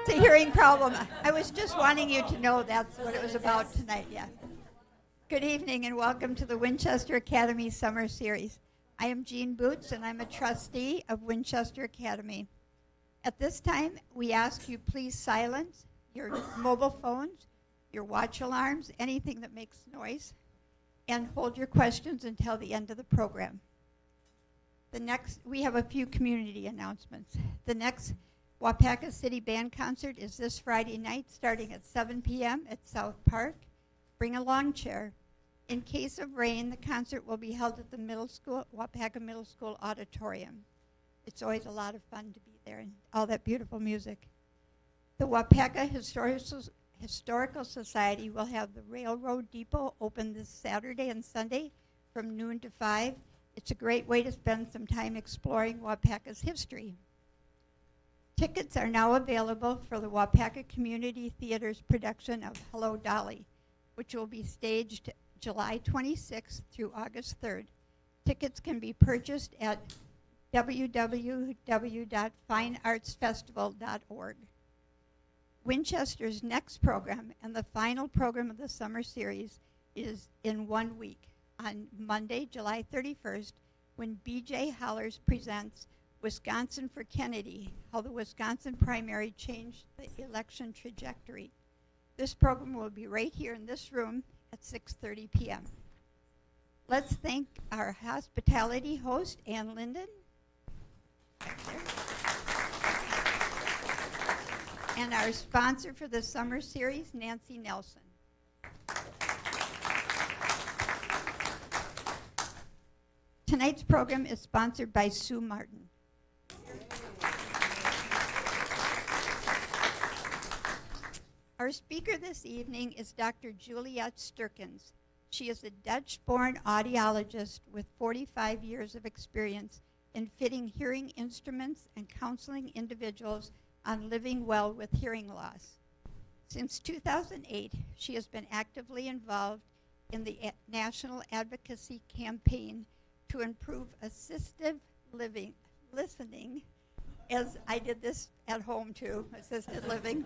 It's a hearing problem. I was just wanting you to know that's what it was about tonight, yeah. Good evening and welcome to the Winchester Academy Summer Series. I am Jean Boots and I'm a trustee of Winchester Academy. At this time, we ask you please silence your mobile phones, your watch alarms, anything that makes noise, and hold your questions until the end of the program. We have a few community announcements. The next Waupaca City Band concert is this Friday night starting at 7 p.m. at South Park. Bring a lawn chair. In case of rain, the concert will be held at the Waupaca Middle School Auditorium. It's always a lot of fun to be there and all that beautiful music. The Waupaca Historical Society will have the Railroad Depot open this Saturday and Sunday from noon to 5. It's a great way to spend some time exploring Waupaca's history. Tickets are now available for the Waupaca Community Theater's production of Hello, Dolly, which will be staged July 26th through August 3rd. Tickets can be purchased at www.fineartsfestival.org. Winchester's next program and the final program of the summer series is in 1 week on Monday, July 31st, when B.J. Hollers presents Wisconsin for Kennedy, how the Wisconsin primary changed the election trajectory. This program will be right here in this room at 6:30 p.m. Let's thank our hospitality host, Ann Linden, and our sponsor for the summer series, Nancy Nelson. Tonight's program is sponsored by Sue Martin. Our speaker this evening is Dr. Juliëtte Sterkens. She is a Dutch-born audiologist with 45 years of experience in fitting hearing instruments and counseling individuals on living well with hearing loss. Since 2008, she has been actively involved in the national advocacy campaign to improve assistive listening, as I did this at home too, assisted living.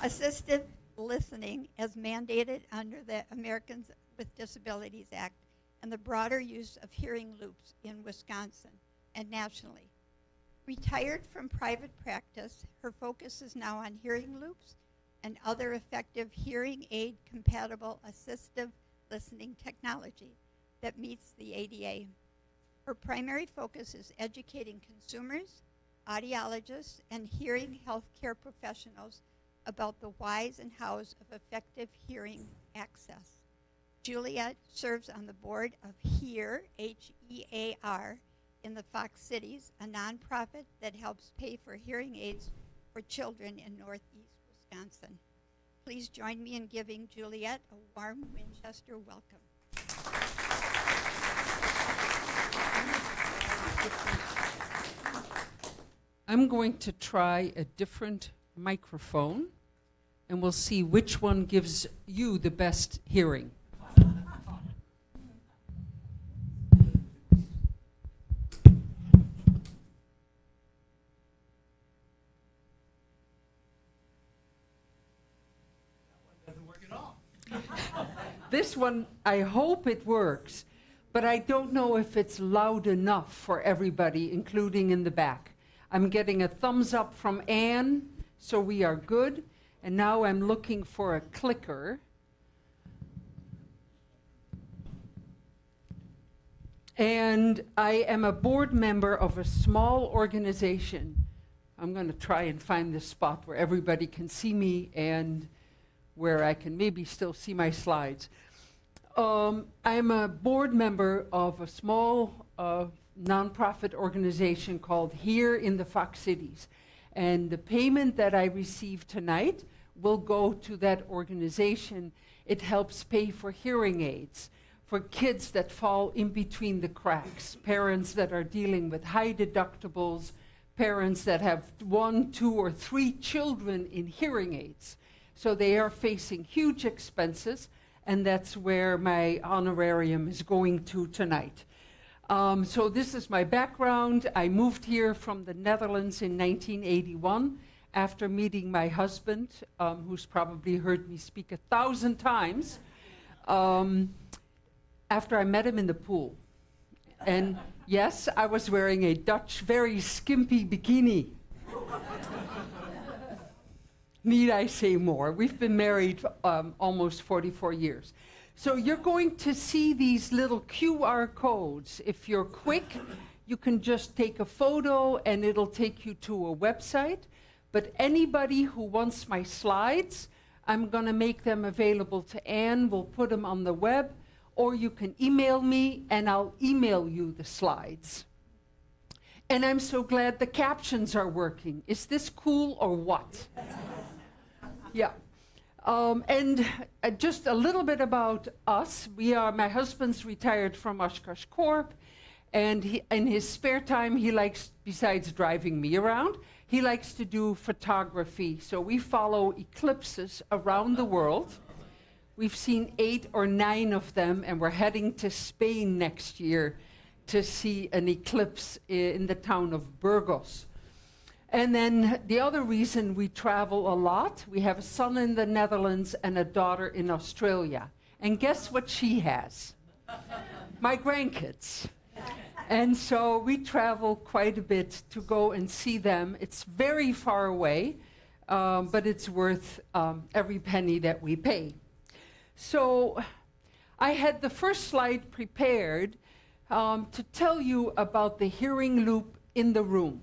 Assistive listening as mandated under the Americans with Disabilities Act and the broader use of hearing loops in Wisconsin and nationally. Retired from private practice, her focus is now on hearing loops and other effective hearing aid compatible assistive listening technology that meets the ADA. Her primary focus is educating consumers, audiologists, and hearing healthcare professionals about the whys and hows of effective hearing access. Juliëtte serves on the board of HEAR, H-E-A-R, in the Fox Cities, a nonprofit that helps pay for hearing aids for children in Northeast Wisconsin. Please join me in giving Juliëtte a warm Winchester welcome. I'm going to try a different microphone, and we'll see which one gives you the best hearing. This one, I hope it works, but I don't know if it's loud enough for everybody, including in the back. I'm getting a thumbs up from Anne, so we are good. And now I'm looking for a clicker. And I am a board member of a small organization. I'm going to try and find this spot where everybody can see me and where I can maybe still see my slides. I'm a board member of a small nonprofit organization called Here in the Fox Cities. And the payment that I receive tonight will go to that organization. It helps pay for hearing aids for kids that fall in between the cracks, parents that are dealing with high deductibles, parents that have 1, 2, or 3 children in hearing aids. So they are facing huge expenses, and that's where my honorarium is going to tonight. So this is my background. I moved here from the Netherlands in 1981. after meeting my husband, who's probably heard me speak 1,000 times, after I met him in the pool. And yes, I was wearing a Dutch, very skimpy bikini. Need I say more? We've been married almost 44 years. So you're going to see these little QR codes. If you're quick, you can just take a photo and it'll take you to a website. But anybody who wants my slides, I'm going to make them available to Anne. We'll put them on the web. Or you can email me and I'll email you the slides. And I'm so glad the captions are working. Is this cool or what? Yeah. And just a little bit about us. My husband's retired from Oshkosh Corp, and in his spare time, he likes, besides driving me around, he likes to do photography. So we follow eclipses around the world. We've seen 8 or 9 of them, and we're heading to Spain next year to see an eclipse in the town of Burgos. And then the other reason we travel a lot, we have a son in the Netherlands and a daughter in Australia. And guess what she has? My grandkids. And so we travel quite a bit to go and see them. It's very far away, but it's worth every penny that we pay. So I had the first slide prepared to tell you about the hearing loop in the room.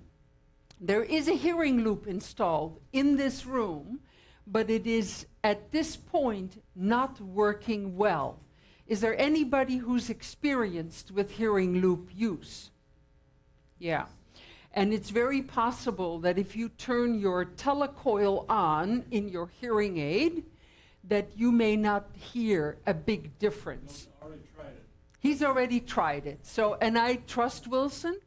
There is a hearing loop installed in this room, but it is at this point not working well. Is there anybody who's experienced with hearing loop use? Yeah. And it's very possible that if you turn your telecoil on in your hearing aid, that you may not hear a big difference. He's already tried it. So, and I trust Wilson.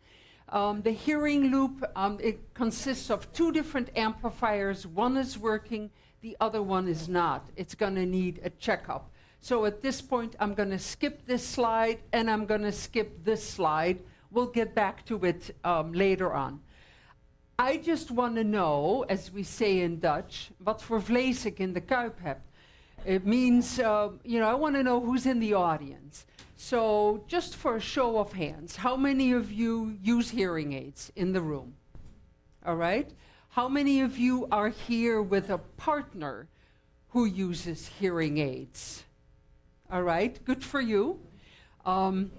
The hearing loop, it consists of 2 different amplifiers. One is working, the other one is not. It's going to need a checkup. So at this point, I'm going to skip this slide, and I'm going to skip this slide. We'll get back to it later on. I just want to know, as we say in Dutch, wat voor vlees ik in de kuip heb. It means, I want to know who's in the audience. So just for a show of hands, how many of you use hearing aids in the room? All right? How many of you are here with a partner who uses hearing aids? All right, good for you. And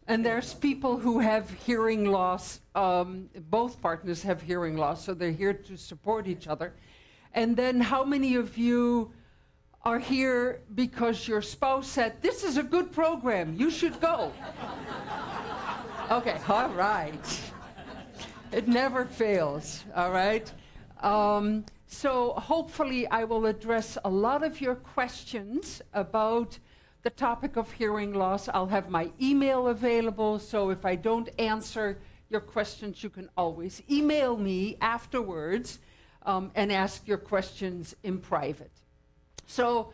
there's people who have hearing loss. Both partners have hearing loss, so they're here to support each other. And then how many of you are here because your spouse said, this is a good program, you should go? Okay, all right. It never fails, all right? So hopefully I will address a lot of your questions about the topic of hearing loss. I'll have my email available, so if I don't answer your questions, you can always email me afterwards and ask your questions in private. So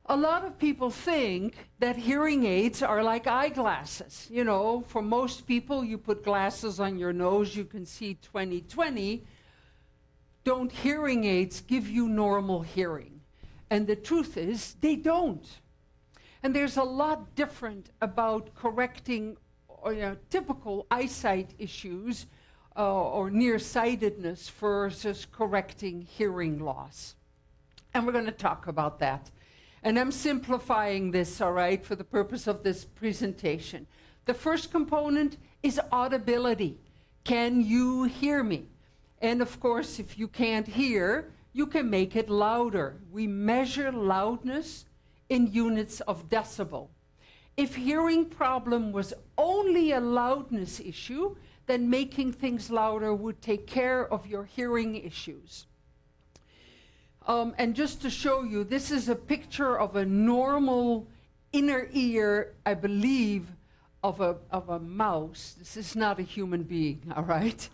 a lot of people think that hearing aids are like eyeglasses. You know, for most people, you put glasses on your nose, you can see 20/20. Don't hearing aids give you normal hearing? And the truth is, they don't. And there's a lot different about correcting typical eyesight issues or nearsightedness versus correcting hearing loss. And we're going to talk about that. And I'm simplifying this, all right, for the purpose of this presentation. The first component is audibility. Can you hear me? And of course, if you can't hear, you can make it louder. We measure loudness in units of decibel. If hearing problem was only a loudness issue, then making things louder would take care of your hearing issues. And just to show you, this is a picture of a normal inner ear, I believe, of a mouse. This is not a human being, all right?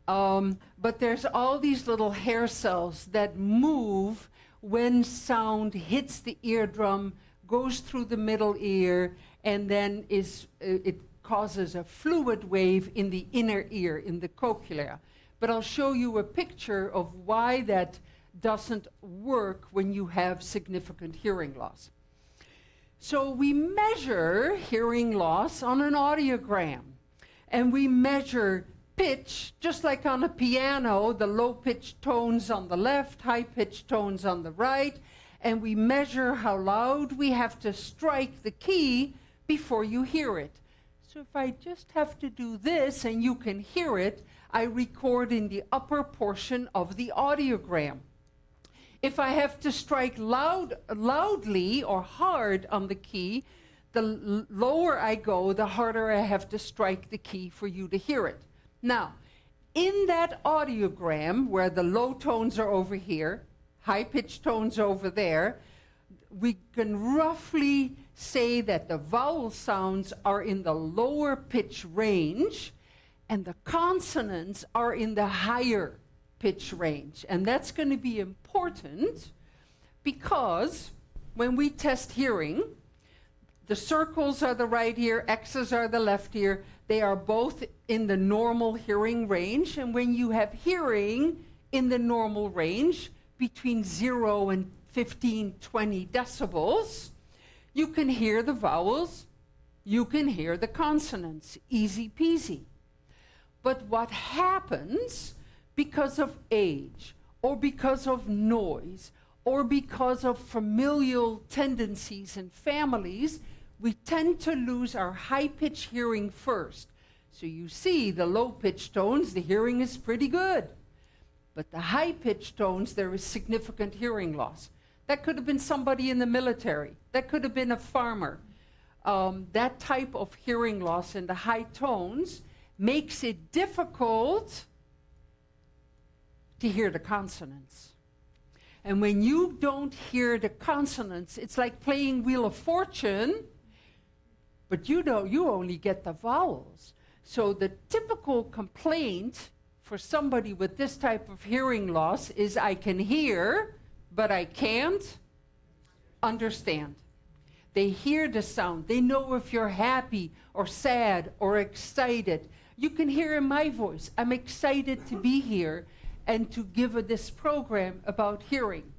But there's all these little hair cells that move when sound hits the eardrum, goes through the middle ear, and then it causes a fluid wave in the inner ear, in the cochlea. but I'll show you a picture of why that doesn't work when you have significant hearing loss. So we measure hearing loss on an audiogram, and we measure pitch, just like on a piano, the low-pitched tones on the left, high-pitched tones on the right, and we measure how loud we have to strike the key before you hear it. So if I just have to do this and you can hear it, I record in the upper portion of the audiogram. If I have to strike loudly or hard on the key, the lower I go, the harder I have to strike the key for you to hear it. Now, in that audiogram, where the low tones are over here, high-pitched tones over there, we can roughly say that the vowel sounds are in the lower pitch range, and the consonants are in the higher pitch range. And that's going to be important because when we test hearing, the circles are the right ear, X's are the left ear. They are both in the normal hearing range. And when you have hearing in the normal range, between 0 and 15, 20 decibels, you can hear the vowels, you can hear the consonants, easy peasy. But what happens because of age, or because of noise, or because of familial tendencies in families, we tend to lose our high-pitch hearing first. So you see the low-pitched tones, the hearing is pretty good. But the high-pitched tones, there is significant hearing loss. That could have been somebody in the military. That could have been a farmer. That type of hearing loss in the high tones makes it difficult to hear the consonants. And when you don't hear the consonants, it's like playing Wheel of Fortune, but you only get the vowels. So the typical complaint for somebody with this type of hearing loss is I can hear, but I can't understand. They hear the sound. They know if you're happy or sad or excited. You can hear in my voice, I'm excited to be here and to give this program about hearing.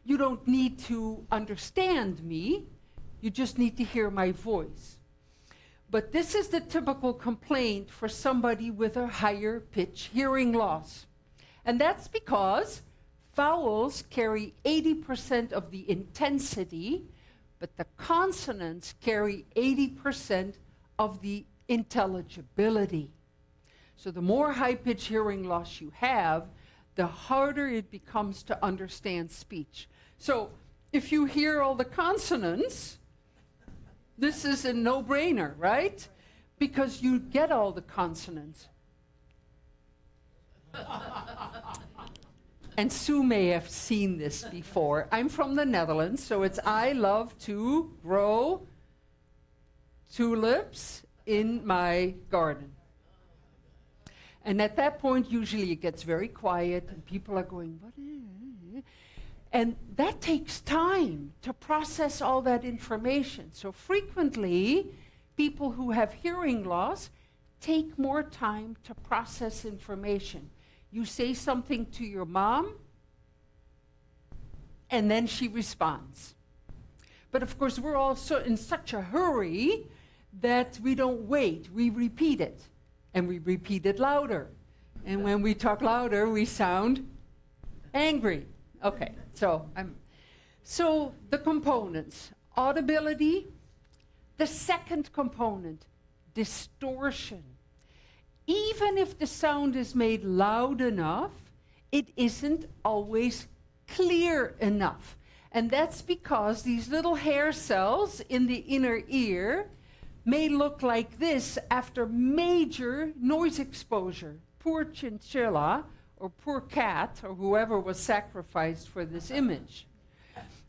You don't need to understand me. You just need to hear my voice. But this is the typical complaint for somebody with a higher pitch hearing loss. And that's because vowels carry 80% of the intensity, but the consonants carry 80% of the intelligibility. So the more high-pitched hearing loss you have, the harder it becomes to understand speech. So if you hear all the consonants, this is a no-brainer, right? Because you get all the consonants. And Sue may have seen this before. I'm from the Netherlands, so it's I love to grow tulips in my garden. And at that point, usually it gets very quiet, and people are going, what is it? And that takes time to process all that information. So frequently, people who have hearing loss take more time to process information. You say something to your mom, and then she responds. But of course, we're also in such a hurry that we don't wait. We repeat it, and we repeat it louder. And when we talk louder, we sound angry. Okay, so the components. Audibility. The second component, distortion. Even if the sound is made loud enough, it isn't always clear enough. And that's because these little hair cells in the inner ear may look like this after major noise exposure. Poor chinchilla, or poor cat, or whoever was sacrificed for this image.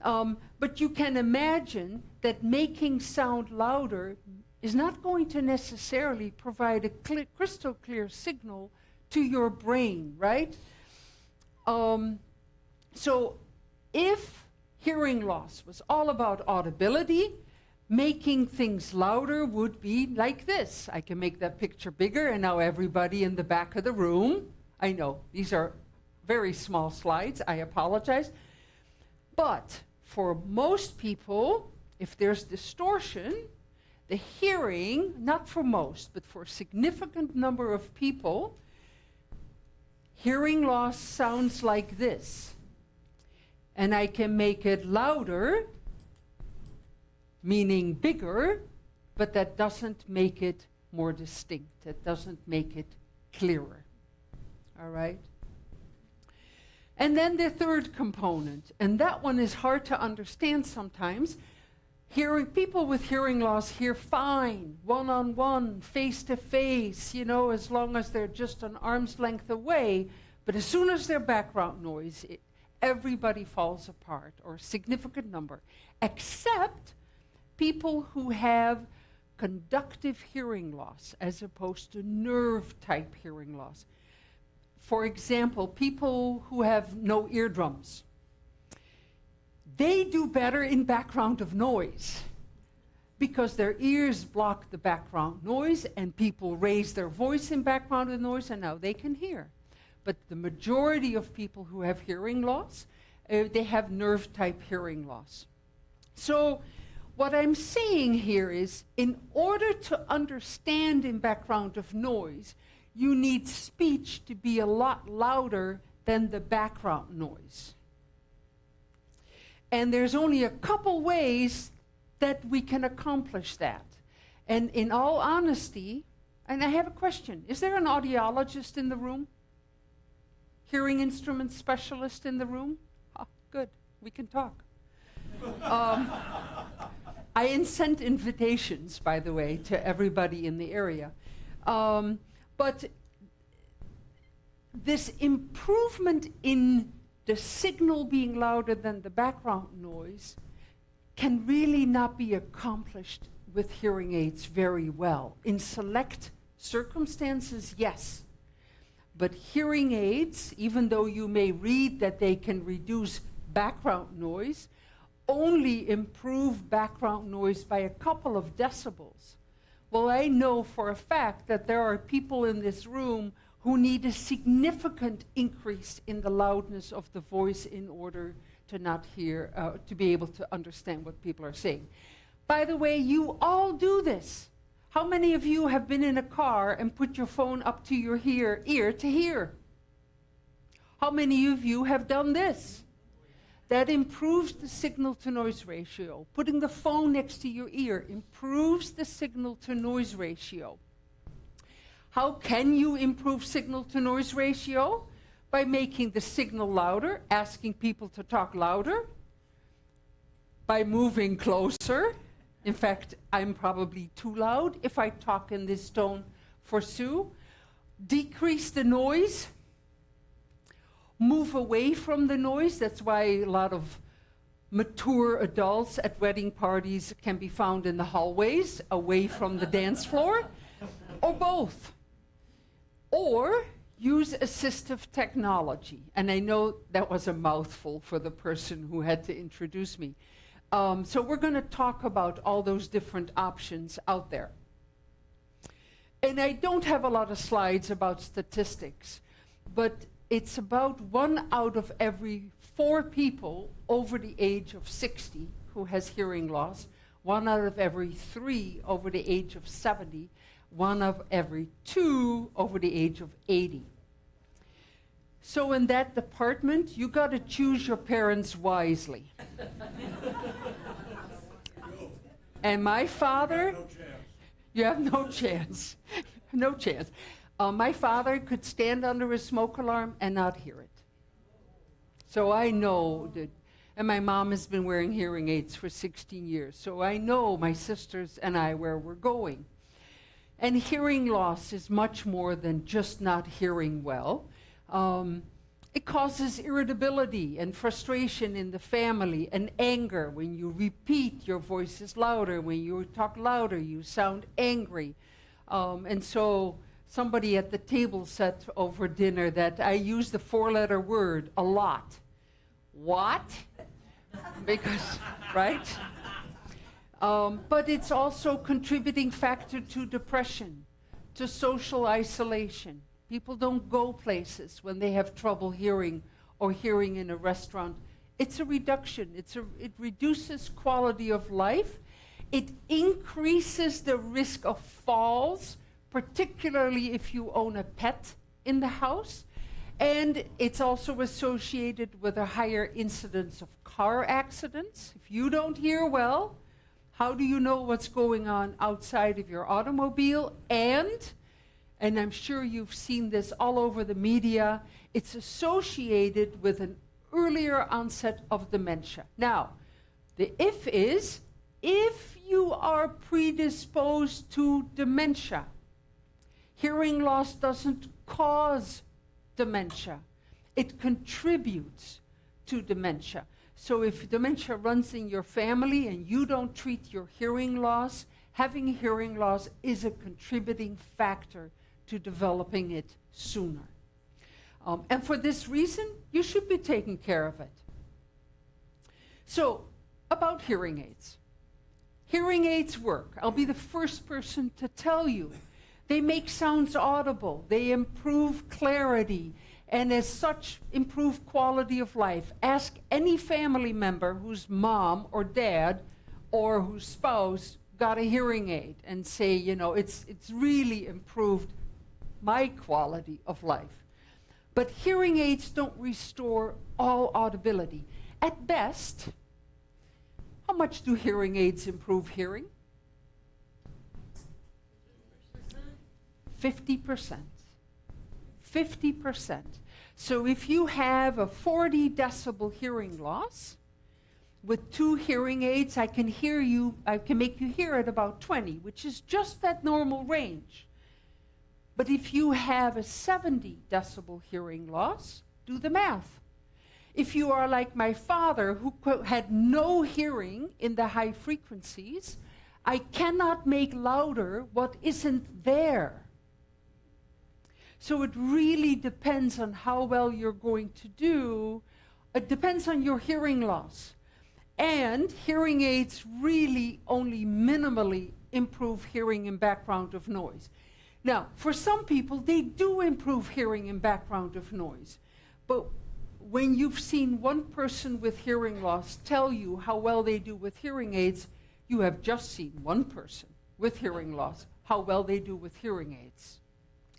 But you can imagine that making sound louder is not going to necessarily provide a crystal clear signal to your brain, right? So if hearing loss was all about audibility, making things louder would be like this. I can make that picture bigger, and now everybody in the back of the room, I know, these are very small slides, I apologize. But for most people, if there's distortion, the hearing, not for most, but for a significant number of people, hearing loss sounds like this. And I can make it louder, meaning bigger, but that doesn't make it more distinct. That doesn't make it clearer. All right? And then the third component, and that one is hard to understand sometimes. People with hearing loss hear fine, one-on-one, face-to-face, as long as they're just an arm's length away. But as soon as there's background noise, everybody falls apart, or a significant number, except people who have conductive hearing loss as opposed to nerve-type hearing loss. For example, people who have no eardrums. They do better in background of noise because their ears block the background noise and people raise their voice in background of noise and now they can hear. But the majority of people who have hearing loss, they have nerve-type hearing loss. So what I'm saying here is, in order to understand in background of noise, you need speech to be a lot louder than the background noise. And there's only a couple ways that we can accomplish that. And in all honesty, and I have a question, is there an audiologist in the room? Hearing instrument specialist in the room? Oh, good, we can talk. I sent invitations, by the way, to everybody in the area. But this improvement in the signal being louder than the background noise can really not be accomplished with hearing aids very well. In select circumstances, yes. But hearing aids, even though you may read that they can reduce background noise, only improve background noise by a couple of decibels. Well, I know for a fact that there are people in this room who need a significant increase in the loudness of the voice in order to not hear, to be able to understand what people are saying. By the way, you all do this. How many of you have been in a car and put your phone up to your ear to hear? How many of you have done this? That improves the signal-to-noise ratio. Putting the phone next to your ear improves the signal-to-noise ratio. How can you improve signal-to-noise ratio? By making the signal louder, asking people to talk louder, by moving closer. In fact, I'm probably too loud if I talk in this tone for Sue. Decrease the noise. Move away from the noise. That's why a lot of mature adults at wedding parties can be found in the hallways, away from the dance floor, or both. Or use assistive technology. And I know that was a mouthful for the person who had to introduce me. So we're going to talk about all those different options out there. And I don't have a lot of slides about statistics, but it's about 1 out of every 4 people over the age of 60 who has hearing loss, 1 out of every 3 over the age of 70, 1 of every 2 over the age of 80. So in that department, you got to choose your parents wisely. And my father, you have no chance. No chance. My father could stand under a smoke alarm and not hear it. So I know that, and my mom has been wearing hearing aids for 16 years, so I know my sisters and I where we're going. And hearing loss is much more than just not hearing well. It causes irritability and frustration in the family and anger. When you repeat, your voice is louder. When you talk louder, you sound angry. And so somebody at the table said over dinner that I use the 4-letter word a lot. What? Because, right? But it's also a contributing factor to depression, to social isolation. People don't go places when they have trouble hearing or hearing in a restaurant. It's a reduction. It reduces quality of life. It increases the risk of falls, particularly if you own a pet in the house. And it's also associated with a higher incidence of car accidents. If you don't hear well, how do you know what's going on outside of your automobile? And I'm sure you've seen this all over the media, it's associated with an earlier onset of dementia. Now, the if is, if you are predisposed to dementia, hearing loss doesn't cause dementia. It contributes to dementia. So if dementia runs in your family and you don't treat your hearing loss, having hearing loss is a contributing factor to developing it sooner. And for this reason, you should be taking care of it. So, about hearing aids. Hearing aids work. I'll be the first person to tell you. They make sounds audible. They improve clarity. And as such, improve quality of life. Ask any family member whose mom or dad or whose spouse got a hearing aid and say, you know, it's really improved my quality of life. But hearing aids don't restore all audibility. At best, how much do hearing aids improve hearing? 50%. 50%. So if you have a 40 decibel hearing loss, with 2 hearing aids, I can make you hear at about 20, which is just that normal range. But if you have a 70 decibel hearing loss, do the math. If you are like my father, who had no hearing in the high frequencies, I cannot make louder what isn't there. So it really depends on how well you're going to do. It depends on your hearing loss. And hearing aids really only minimally improve hearing in background of noise. Now, for some people, they do improve hearing in background of noise. But when you've seen one person with hearing loss tell you how well they do with hearing aids, you have just seen one person with hearing loss, how well they do with hearing aids.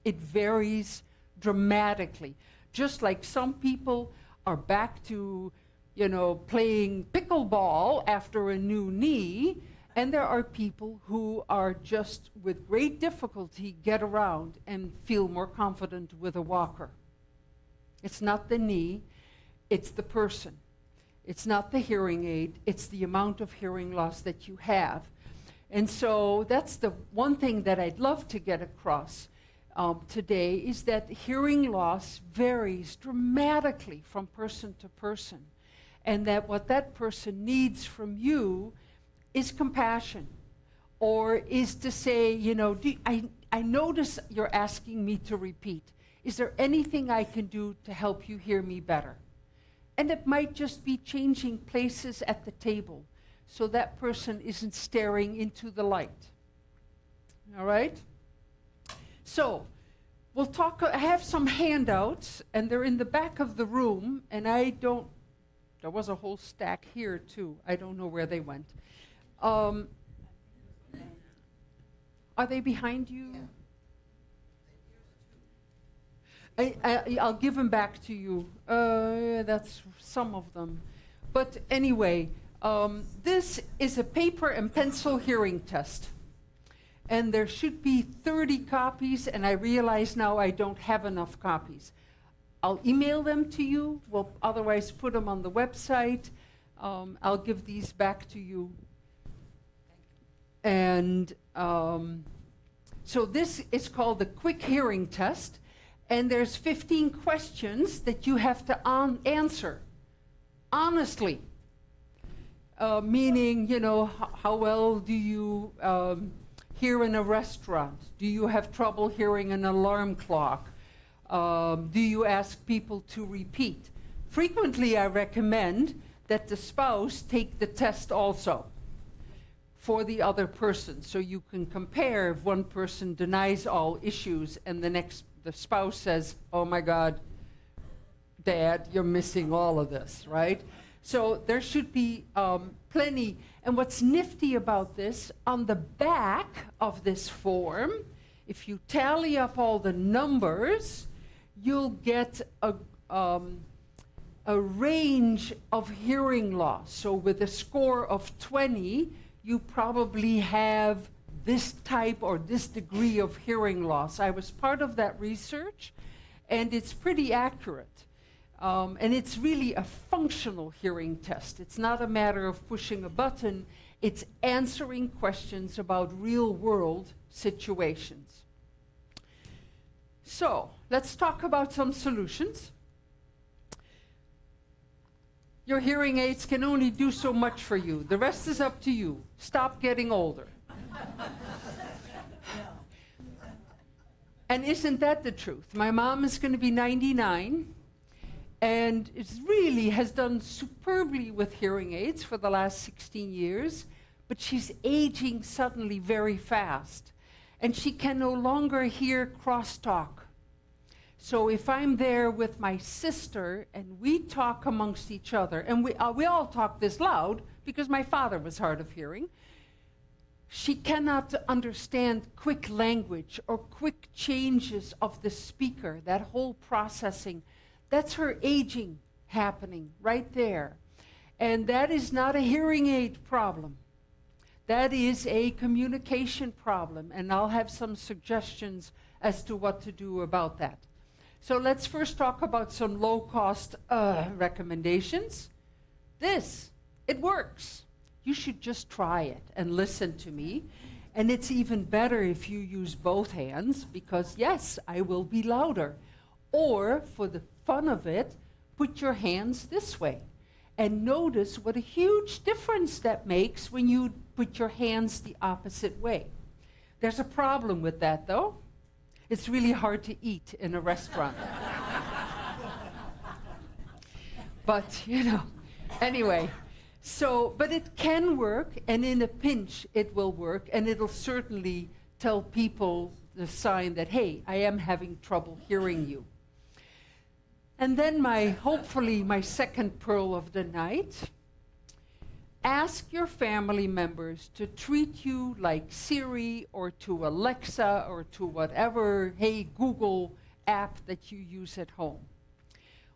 It varies dramatically. Just like some people are back to, playing pickleball after a new knee, and there are people who are just, with great difficulty, get around and feel more confident with a walker. It's not the knee, it's the person. It's not the hearing aid, it's the amount of hearing loss that you have. And so that's the one thing that I'd love to get across today, is that hearing loss varies dramatically from person to person. And that what that person needs from you is compassion, or is to say, I notice you're asking me to repeat. Is there anything I can do to help you hear me better? And it might just be changing places at the table so that person isn't staring into the light. All right? So, we'll talk. I have some handouts, and they're in the back of the room, and there was a whole stack here too. I don't know where they went. Are they behind you? I'll give them back to you. That's some of them. But anyway, this is a paper and pencil hearing test. And there should be 30 copies, and I realize now I don't have enough copies. I'll email them to you. We'll otherwise put them on the website. I'll give these back to you. And so this is called the quick hearing test. And there's 15 questions that you have to answer honestly. Meaning, how well do you hear in a restaurant? Do you have trouble hearing an alarm clock? Do you ask people to repeat? Frequently, I recommend that the spouse take the test also for the other person, so you can compare if one person denies all issues and the next the spouse says, oh my God, Dad, you're missing all of this, right? So there should be plenty. And what's nifty about this, on the back of this form, if you tally up all the numbers, you'll get a range of hearing loss. So with a score of 20, you probably have this type or this degree of hearing loss. I was part of that research, and it's pretty accurate. And it's really a functional hearing test. It's not a matter of pushing a button. It's answering questions about real-world situations. So let's talk about some solutions. Your hearing aids can only do so much for you. The rest is up to you. Stop getting older. And isn't that the truth? My mom is going to be 99. And it really has done superbly with hearing aids for the last 16 years, but she's aging suddenly very fast. And she can no longer hear crosstalk. So if I'm there with my sister and we talk amongst each other, and we all talk this loud because my father was hard of hearing, she cannot understand quick language or quick changes of the speaker, that whole processing. That's her aging happening right there. And that is not a hearing aid problem. That is a communication problem, and I'll have some suggestions as to what to do about that. So let's first talk about some low-cost recommendations. It works. You should just try it and listen to me. And it's even better if you use both hands, because yes, I will be louder. Or, for the fun of it, put your hands this way. And notice what a huge difference that makes when you put your hands the opposite way. There's a problem with that, though. It's really hard to eat in a restaurant. But, anyway. So, but it can work, and in a pinch it will work, and it'll certainly tell people the sign that, hey, I am having trouble hearing you. And then hopefully my second pearl of the night, ask your family members to treat you like Siri or to Alexa or to whatever Hey Google app that you use at home.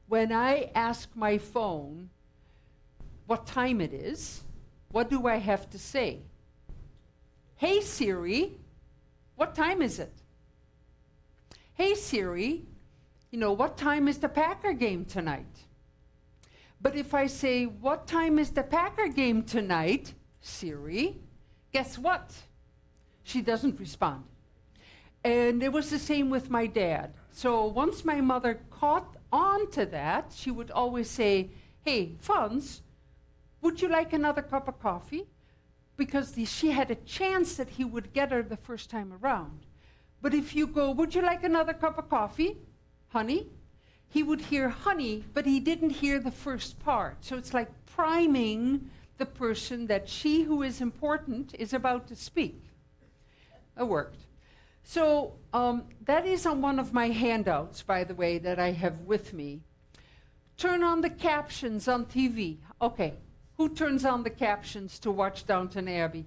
When I ask my phone what time it is, what do I have to say? Hey Siri, what time is it? Hey Siri, what time is the Packer game tonight? But if I say, what time is the Packer game tonight, Siri, guess what? She doesn't respond. And it was the same with my dad. So once my mother caught on to that, she would always say, hey, Fons, would you like another cup of coffee? Because she had a chance that he would get her the first time around. But if you go, would you like another cup of coffee, honey? He would hear honey, but he didn't hear the first part. So it's like priming the person that she who is important is about to speak. It worked. So that is on one of my handouts, by the way, that I have with me. Turn on the captions on TV. Okay. Who turns on the captions to watch Downton Abbey?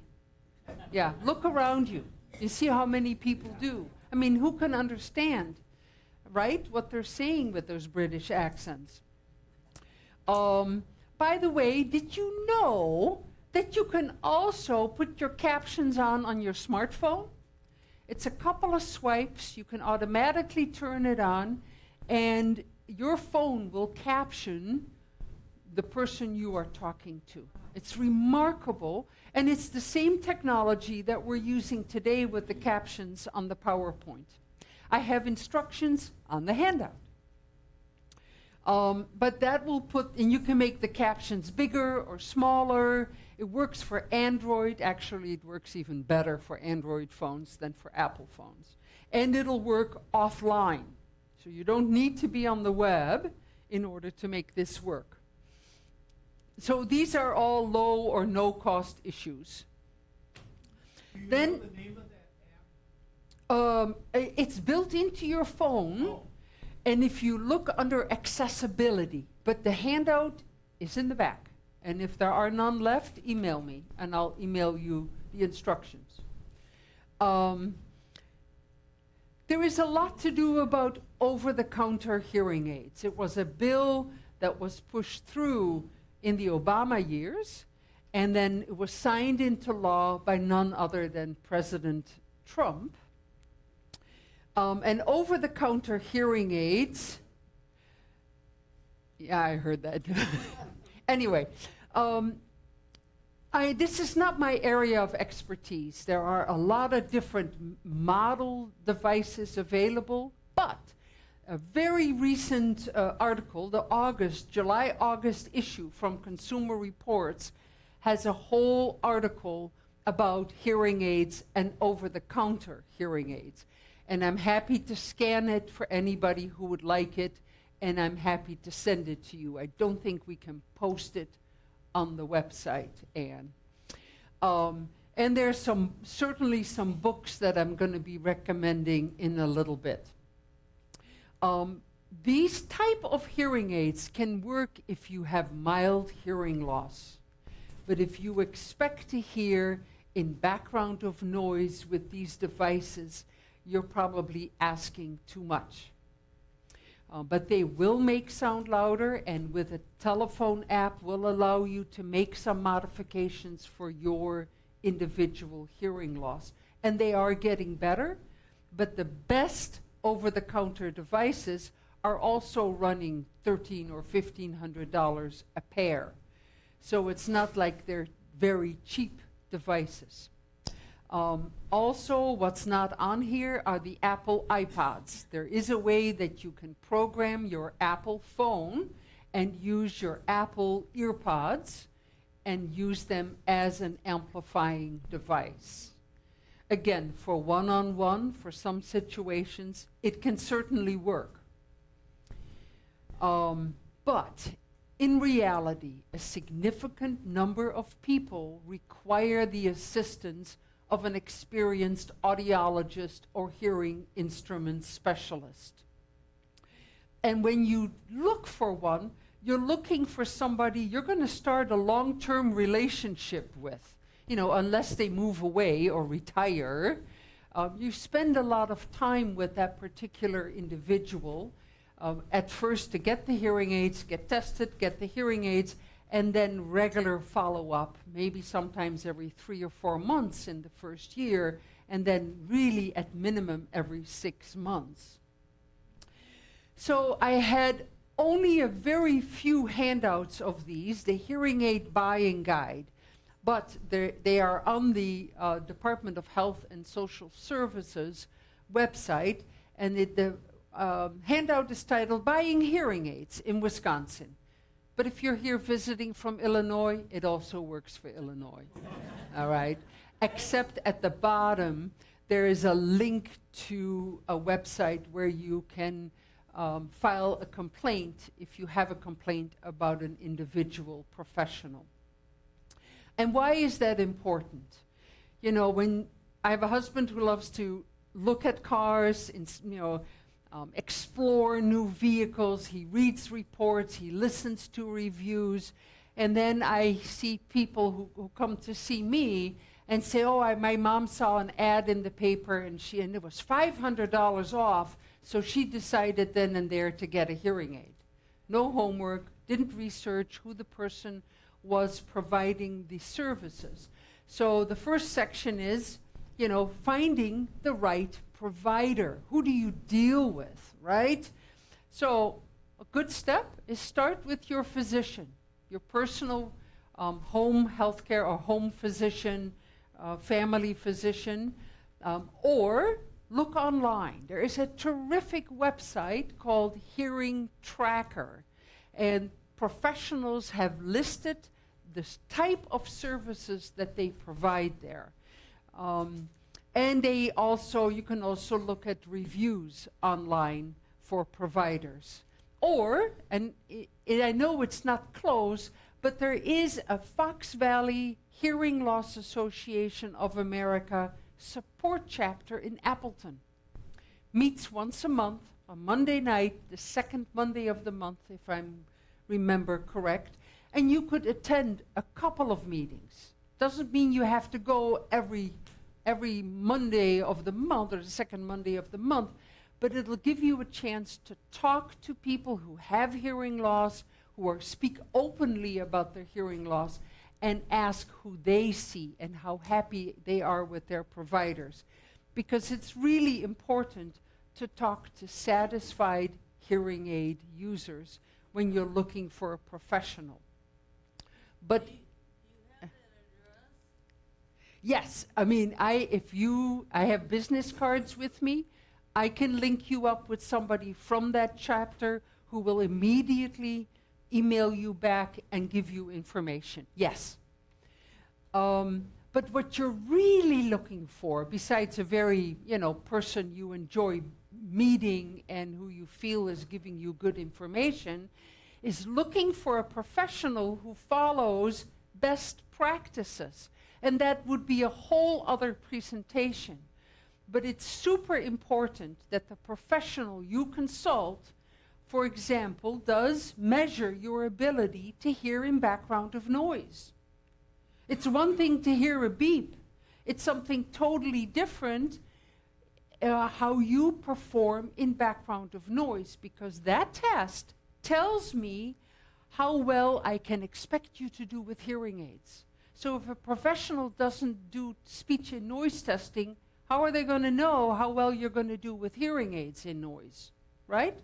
Yeah, look around you. You see how many people do. I mean, who can understand, right, what they're saying with those British accents? By the way, did you know that you can also put your captions on your smartphone? It's a couple of swipes. You can automatically turn it on, and your phone will caption the person you are talking to. It's remarkable, and it's the same technology that we're using today with the captions on the PowerPoint. I have instructions on the handout. But that will and you can make the captions bigger or smaller. It works for Android. Actually, it works even better for Android phones than for Apple phones. And it'll work offline. So you don't need to be on the web in order to make this work. So these are all low or no cost issues. Do you Then, know the name of that It's built into your phone, and if you look under accessibility, but the handout is in the back. And if there are none left, email me, and I'll email you the instructions. There is a lot to do about over-the-counter hearing aids. It was a bill that was pushed through in the Obama years, and then it was signed into law by none other than President Trump. And over-the-counter hearing aids, yeah, I heard that. Anyway, this is not my area of expertise. There are a lot of different model devices available, but a very recent article, the July-August issue from Consumer Reports, has a whole article about hearing aids and over-the-counter hearing aids. And I'm happy to scan it for anybody who would like it, and I'm happy to send it to you. I don't think we can post it on the website, Anne. And there's certainly some books that I'm going to be recommending in a little bit. These type of hearing aids can work if you have mild hearing loss. But if you expect to hear in background of noise with these devices, you're probably asking too much. But they will make sound louder, and with a telephone app will allow you to make some modifications for your individual hearing loss. And they are getting better, but the best over-the-counter devices are also running $1,300 or $1,500 a pair. So it's not like they're very cheap devices. Also, what's not on here are the Apple iPods. There is a way that you can program your Apple phone and use your Apple EarPods and use them as an amplifying device. Again, for one-on-one, for some situations, it can certainly work. But in reality, a significant number of people require the assistance of an experienced audiologist or hearing instrument specialist. And when you look for one, you're looking for somebody you're going to start a long-term relationship with. You know, unless they move away or retire, you spend a lot of time with that particular individual. At first to get the hearing aids, get tested, get the hearing aids, and then regular follow-up, maybe sometimes every 3 or 4 months in the first year, and then really at minimum every 6 months. So I had only a very few handouts of these, the hearing aid buying guide, but they are on the Department of Health and Social Services website, and the handout is titled Buying Hearing Aids in Wisconsin. But if you're here visiting from Illinois, it also works for Illinois. All right? Except at the bottom, there is a link to a website where you can file a complaint if you have a complaint about an individual professional. And why is that important? You know, when I have a husband who loves to look at cars, and, explore new vehicles, he reads reports, he listens to reviews, and then I see people who come to see me and say, my mom saw an ad in the paper and it was $500 off, so she decided then and there to get a hearing aid. No homework, didn't research who the person was providing the services. So the first section is, finding the right provider. Who do you deal with, right? So a good step is start with your physician, your personal home healthcare or home physician, family physician, or look online. There is a terrific website called Hearing Tracker, and professionals have listed this type of services that they provide there. And you can also look at reviews online for providers. Or, I know it's not close, but there is a Fox Valley Hearing Loss Association of America support chapter in Appleton. Meets once a month, on Monday night, the second Monday of the month, if I remember correct. And you could attend a couple of meetings. Doesn't mean you have to go every Monday of the month or the second Monday of the month, but it'll give you a chance to talk to people who have hearing loss, who speak openly about their hearing loss, and ask who they see and how happy they are with their providers. Because it's really important to talk to satisfied hearing aid users when you're looking for a professional. But yes, I mean, I have business cards with me. I can link you up with somebody from that chapter who will immediately email you back and give you information. Yes. But what you're really looking for, besides a very, person you enjoy meeting and who you feel is giving you good information, is looking for a professional who follows best practices. And that would be a whole other presentation. But it's super important that the professional you consult, for example, does measure your ability to hear in background of noise. It's one thing to hear a beep. It's something totally different how you perform in background of noise, because that test tells me how well I can expect you to do with hearing aids. So if a professional doesn't do speech and noise testing, how are they going to know how well you're going to do with hearing aids in noise, right?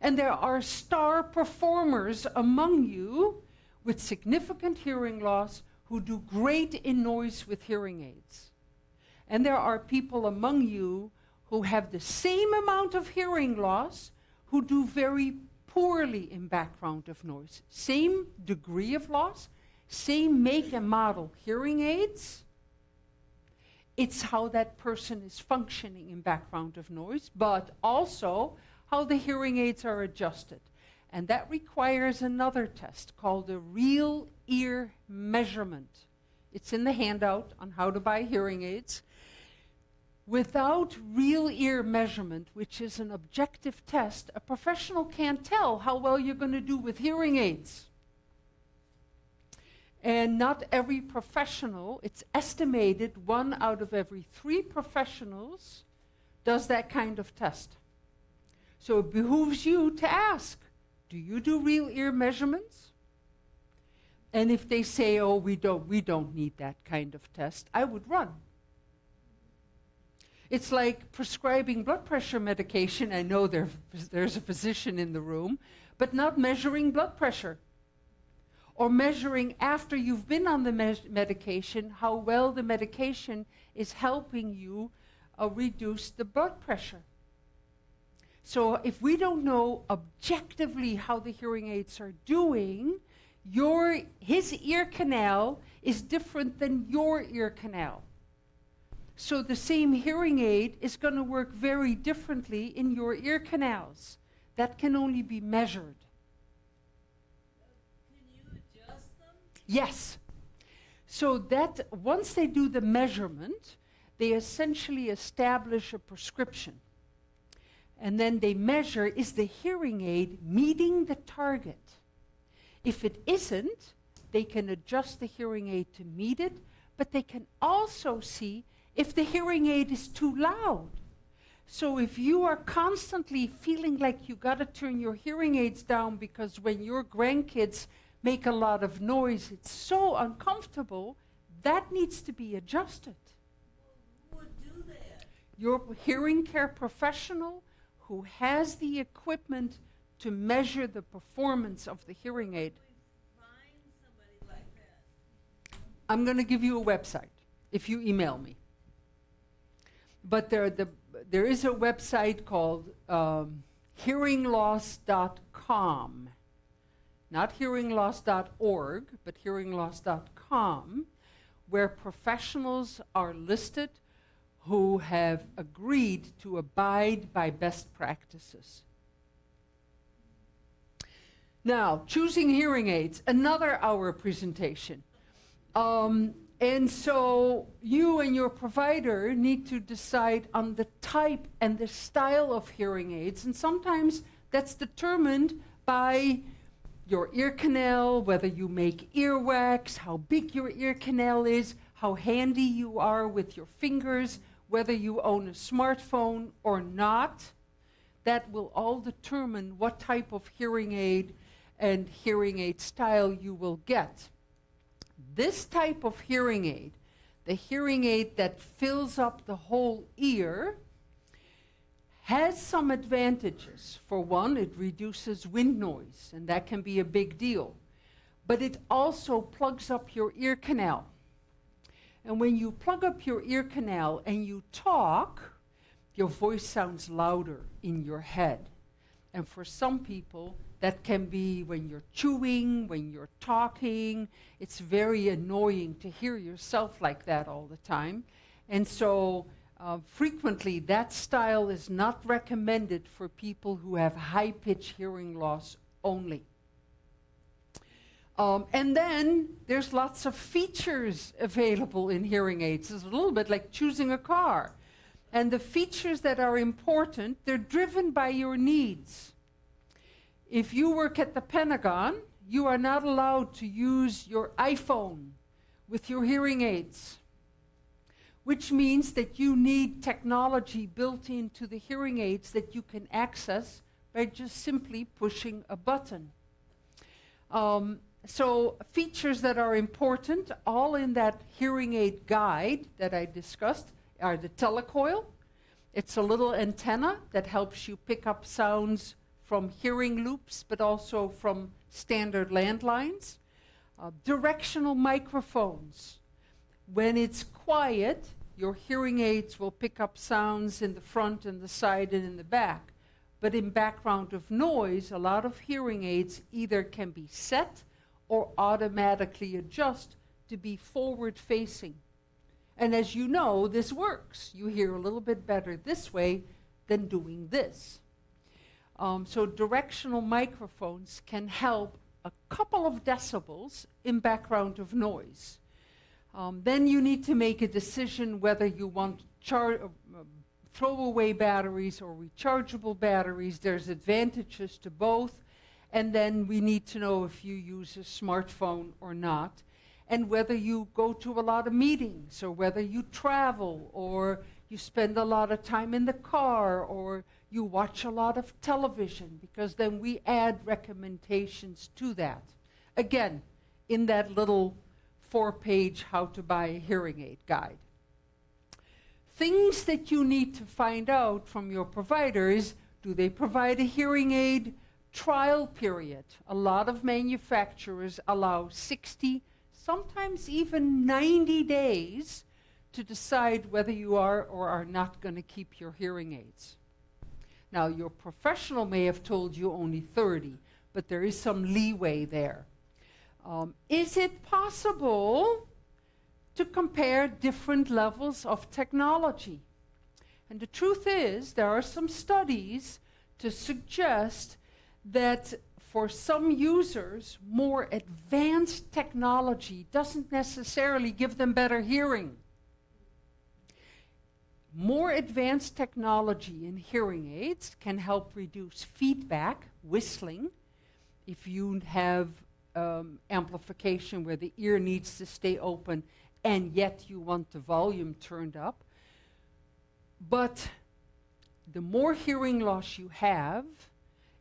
And there are star performers among you with significant hearing loss who do great in noise with hearing aids. And there are people among you who have the same amount of hearing loss who do very poorly in background of noise. Same degree of loss, same make and model hearing aids. It's how that person is functioning in background of noise, but also how the hearing aids are adjusted. And that requires another test called a real ear measurement. It's in the handout on how to buy hearing aids. Without real ear measurement, which is an objective test, a professional can't tell how well you're going to do with hearing aids. And not every professional, it's estimated 1 out of every 3 professionals does that kind of test. So it behooves you to ask, do you do real ear measurements? And if they say, oh, we don't need that kind of test, I would run. It's like prescribing blood pressure medication. I know there's a physician in the room, but not measuring blood pressure. Or measuring after you've been on the medication, how well the medication is helping you reduce the blood pressure. So if we don't know objectively how the hearing aids are doing, his ear canal is different than your ear canal. So the same hearing aid is going to work very differently in your ear canals. That can only be measured. Can you adjust them? Yes. So that once they do the measurement, they essentially establish a prescription. And then they measure, is the hearing aid meeting the target? If it isn't, they can adjust the hearing aid to meet it, but they can also see if the hearing aid is too loud. So if you are constantly feeling like you got to turn your hearing aids down because when your grandkids make a lot of noise, it's so uncomfortable, that needs to be adjusted. Who would do that? Your hearing care professional who has the equipment to measure the performance of the hearing aid. We find somebody like that. I'm going to give you a website if you email me. But there is a website called hearingloss.com. Not hearingloss.org, but hearingloss.com, where professionals are listed who have agreed to abide by best practices. Now, choosing hearing aids, another hour presentation. And so you and your provider need to decide on the type and the style of hearing aids. And sometimes that's determined by your ear canal, whether you make earwax, how big your ear canal is, how handy you are with your fingers, whether you own a smartphone or not. That will all determine what type of hearing aid and hearing aid style you will get. This type of hearing aid, the hearing aid that fills up the whole ear, has some advantages. For one, it reduces wind noise, and that can be a big deal. But it also plugs up your ear canal. And when you plug up your ear canal and you talk, your voice sounds louder in your head. And for some people, that can be when you're chewing, when you're talking. It's very annoying to hear yourself like that all the time. And so frequently that style is not recommended for people who have high-pitch hearing loss only. And then there's lots of features available in hearing aids. It's a little bit like choosing a car. And the features that are important, they're driven by your needs. If you work at the Pentagon, you are not allowed to use your iPhone with your hearing aids, which means that you need technology built into the hearing aids that you can access by just simply pushing a button. So features that are important, all in that hearing aid guide that I discussed, are the telecoil. It's a little antenna that helps you pick up sounds from hearing loops, but also from standard landlines. Directional microphones. When it's quiet, your hearing aids will pick up sounds in the front and the side and in the back. But in background of noise, a lot of hearing aids either can be set or automatically adjust to be forward-facing. And as you know, this works. You hear a little bit better this way than doing this. So directional microphones can help a couple of decibels in background of noise. Then you need to make a decision whether you want throwaway batteries or rechargeable batteries. There's advantages to both. And then we need to know if you use a smartphone or not, and whether you go to a lot of meetings, or whether you travel, or you spend a lot of time in the car, or you watch a lot of television, because then we add recommendations to that. Again, in that little 4-page how to buy a hearing aid guide. Things that you need to find out from your provider is, do they provide a hearing aid trial period? A lot of manufacturers allow 60, sometimes even 90 days to decide whether you are or are not going to keep your hearing aids. Now, your professional may have told you only 30, but there is some leeway there. Is it possible to compare different levels of technology? And the truth is, there are some studies to suggest that for some users, more advanced technology doesn't necessarily give them better hearing. More advanced technology in hearing aids can help reduce feedback, whistling, if you have amplification where the ear needs to stay open and yet you want the volume turned up. But the more hearing loss you have,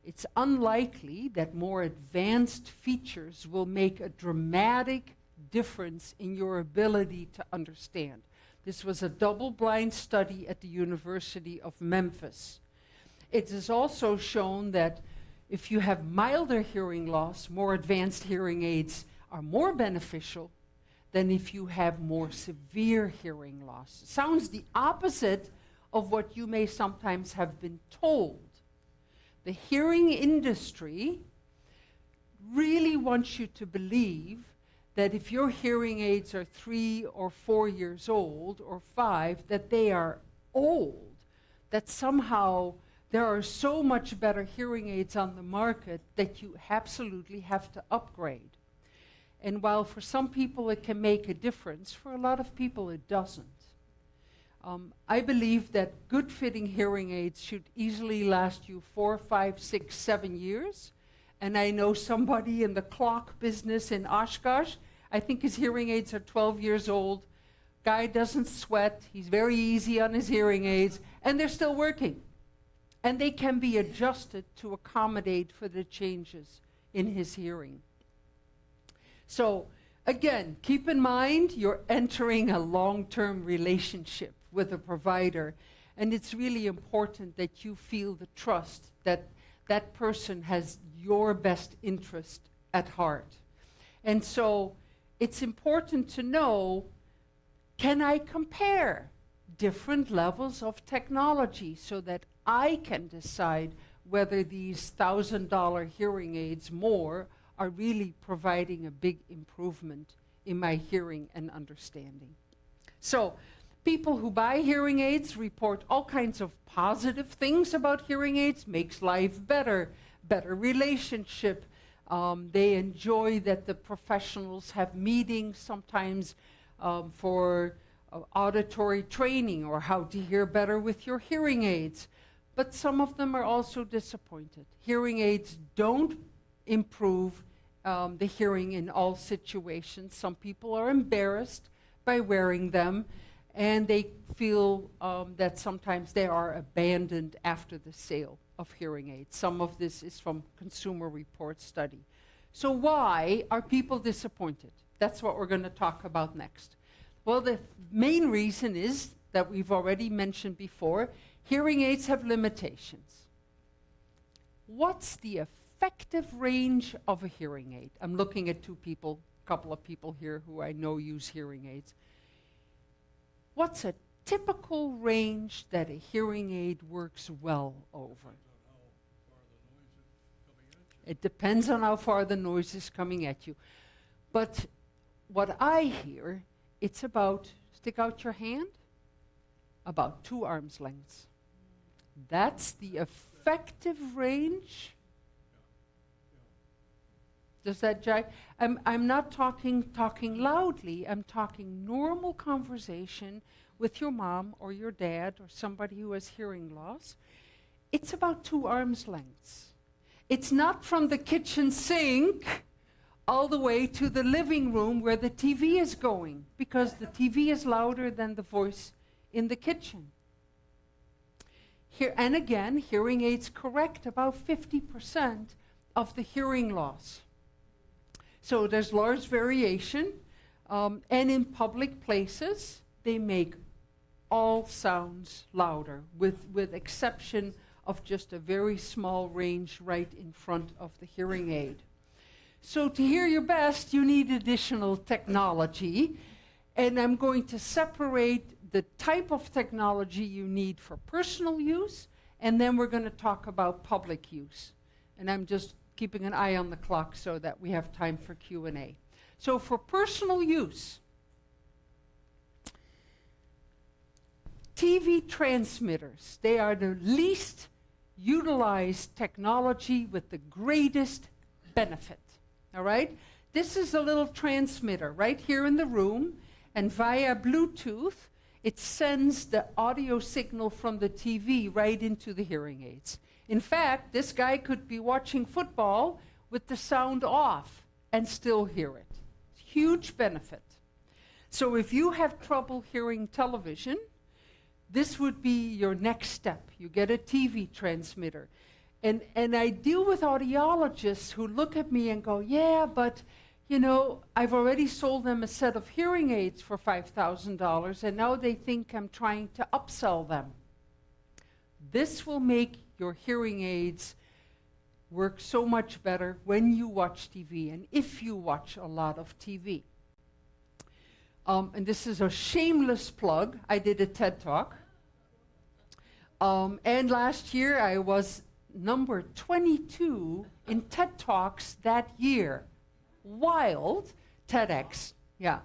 it's unlikely that more advanced features will make a dramatic difference in your ability to understand. This was a double-blind study at the University of Memphis. It is also shown that if you have milder hearing loss, more advanced hearing aids are more beneficial than if you have more severe hearing loss. It sounds the opposite of what you may sometimes have been told. The hearing industry really wants you to believe that if your hearing aids are 3 or 4 years old, or 5, that they are old, that somehow there are so much better hearing aids on the market that you absolutely have to upgrade. And while for some people it can make a difference, for a lot of people it doesn't. I believe that good fitting hearing aids should easily last you 4, 5, 6, 7 years. And I know somebody in the clock business in Oshkosh, I think his hearing aids are 12 years old. Guy doesn't sweat, he's very easy on his hearing aids, and they're still working. And they can be adjusted to accommodate for the changes in his hearing. So again, keep in mind you're entering a long-term relationship with a provider, and it's really important that you feel the trust that that person has your best interest at heart. And so it's important to know, can I compare different levels of technology so that I can decide whether these $1,000 hearing aids more are really providing a big improvement in my hearing and understanding. So people who buy hearing aids report all kinds of positive things about hearing aids, makes life better, better relationship. They enjoy that the professionals have meetings sometimes for auditory training or how to hear better with your hearing aids. But some of them are also disappointed. Hearing aids don't improve the hearing in all situations. Some people are embarrassed by wearing them, and they feel that sometimes they are abandoned after the sale of hearing aids. Some of this is from Consumer Reports study. So why are people disappointed? That's what we're going to talk about next. Well, the main reason is that we've already mentioned before, hearing aids have limitations. What's the effective range of a hearing aid? I'm looking at a couple of people here who I know use hearing aids. What's a typical range that a hearing aid works well over? It depends on how far the noise is coming at you. But what I hear, it's about, stick out your hand, about 2 arms lengths. That's the effective range. Does that jive? I'm not talking loudly. I'm talking normal conversation with your mom or your dad or somebody who has hearing loss. It's about 2 arms lengths. It's not from the kitchen sink all the way to the living room where the TV is going, because the TV is louder than the voice in the kitchen. Here, and again, hearing aids correct about 50% of the hearing loss. So there's large variation, and in public places, they make all sounds louder, with exception of just a very small range right in front of the hearing aid. So to hear your best, you need additional technology, and I'm going to separate the type of technology you need for personal use, and then we're going to talk about public use. And I'm just keeping an eye on the clock so that we have time for Q&A. So for personal use, TV transmitters, they are the least utilized technology with the greatest benefit, all right? This is a little transmitter right here in the room, and via Bluetooth, it sends the audio signal from the TV right into the hearing aids. In fact, this guy could be watching football with the sound off and still hear it. Huge benefit. So if you have trouble hearing television, this would be your next step. You get a TV transmitter. And I deal with audiologists who look at me and go, yeah, but you know, I've already sold them a set of hearing aids for $5,000, and now they think I'm trying to upsell them. This will make your hearing aids work so much better when you watch TV and if you watch a lot of TV. And this is a shameless plug. I did a TED Talk. And last year I was number 22 in TED Talks that year. Wild TEDx, yeah.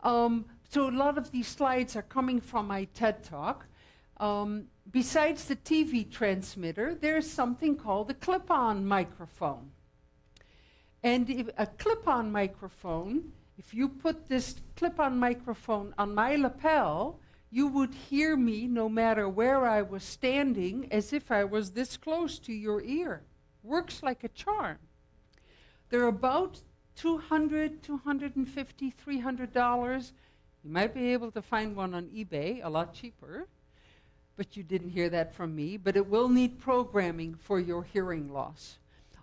So a lot of these slides are coming from my TED Talk. Besides the TV transmitter, there's something called a clip-on microphone. And if a clip-on microphone, if you put this clip-on microphone on my lapel, you would hear me no matter where I was standing, as if I was this close to your ear. Works like a charm. They're about $200, $250, $300. You might be able to find one on eBay, a lot cheaper, but you didn't hear that from me. But it will need programming for your hearing loss.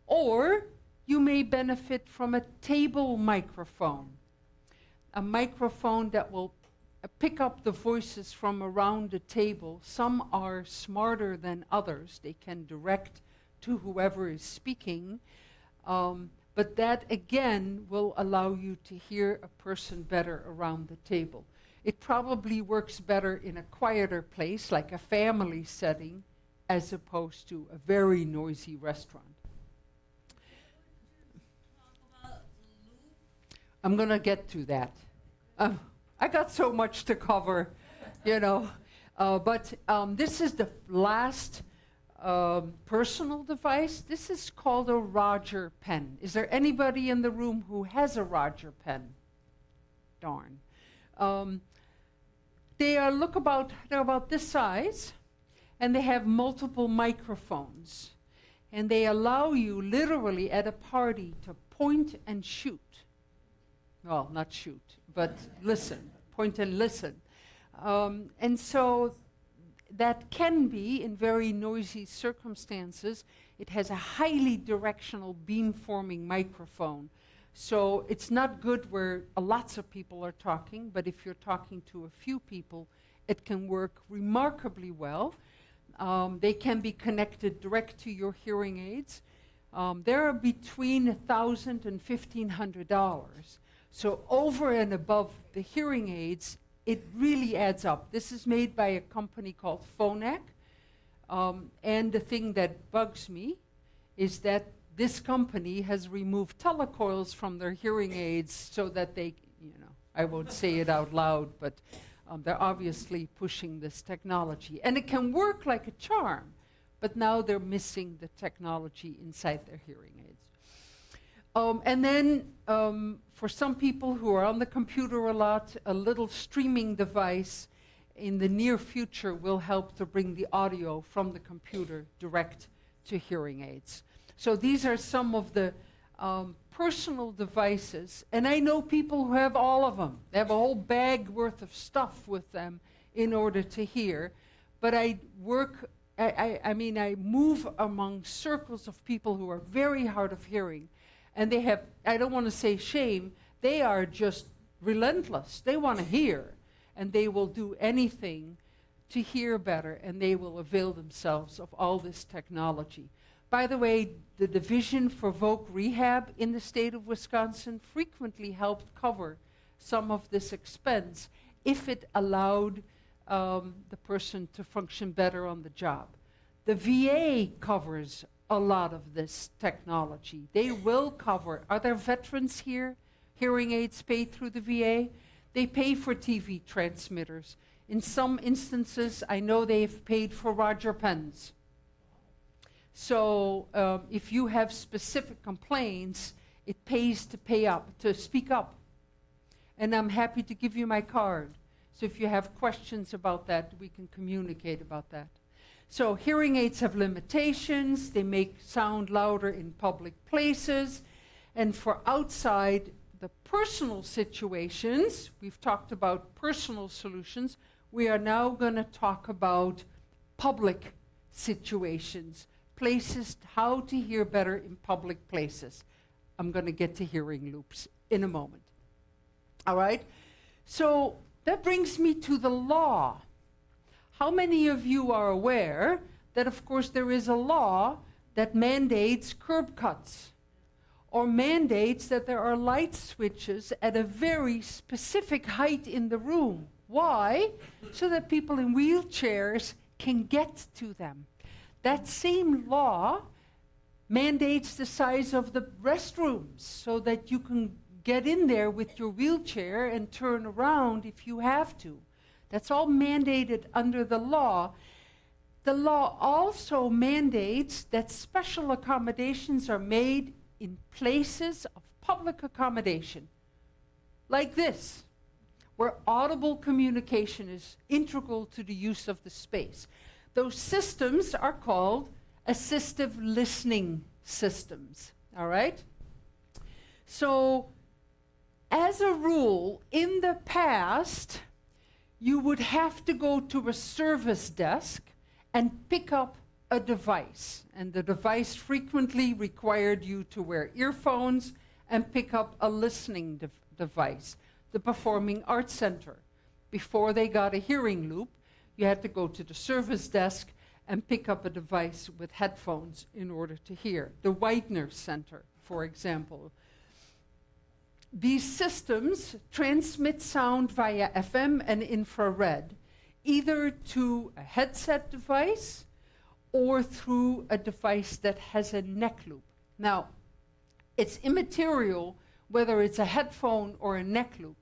Or you may benefit from a table microphone, a microphone that will pick up the voices from around the table. Some are smarter than others. They can direct to whoever is speaking. But that, again, will allow you to hear a person better around the table. It probably works better in a quieter place, like a family setting, as opposed to a very noisy restaurant. I'm going to get to that. I got so much to cover, you know. But this is the last personal device. This is called a Roger pen. Is there anybody in the room who has a Roger pen? Darn. They're about this size, and they have multiple microphones. And they allow you literally at a party to point and shoot. Well, not shoot, but listen, point and listen. And so that can be, in very noisy circumstances, it has a highly directional beam-forming microphone. So it's not good where lots of people are talking, but if you're talking to a few people, it can work remarkably well. They can be connected direct to your hearing aids. They're between $1,000 and $1,500. So over and above the hearing aids, it really adds up. This is made by a company called Phonak. And the thing that bugs me is that this company has removed telecoils from their hearing aids so that they, I won't say it out loud, but they're obviously pushing this technology. And it can work like a charm, but now they're missing the technology inside their hearing aids. And then for some people who are on the computer a lot, a little streaming device in the near future will help to bring the audio from the computer direct to hearing aids. So these are some of the personal devices. And I know people who have all of them. They have a whole bag worth of stuff with them in order to hear. But I move among circles of people who are very hard of hearing. And they have, I don't want to say shame, they are just relentless. They want to hear, and they will do anything to hear better, and they will avail themselves of all this technology. By the way, the Division for Voc Rehab in the state of Wisconsin frequently helped cover some of this expense if it allowed the person to function better on the job. The VA covers a lot of this technology. They will cover. Are there veterans here? Hearing aids paid through the VA? They pay for TV transmitters. In some instances, I know they've paid for Roger pens. So if you have specific complaints, it pays to speak up. And I'm happy to give you my card. So if you have questions about that, we can communicate about that. So hearing aids have limitations. They make sound louder in public places. And for outside the personal situations, we've talked about personal solutions. We are now going to talk about public situations, places, how to hear better in public places. I'm going to get to hearing loops in a moment. All right? So that brings me to the law. How many of you are aware that, of course, there is a law that mandates curb cuts or mandates that there are light switches at a very specific height in the room? Why? So that people in wheelchairs can get to them. That same law mandates the size of the restrooms so that you can get in there with your wheelchair and turn around if you have to. That's all mandated under the law. The law also mandates that special accommodations are made in places of public accommodation, like this, where audible communication is integral to the use of the space. Those systems are called assistive listening systems, all right? So, as a rule, in the past, you would have to go to a service desk and pick up a device. And the device frequently required you to wear earphones and pick up a listening device. The Performing Arts Center, before they got a hearing loop, you had to go to the service desk and pick up a device with headphones in order to hear. The Widener Center, for example. These systems transmit sound via FM and infrared, either to a headset device or through a device that has a neck loop. Now, it's immaterial whether it's a headphone or a neck loop.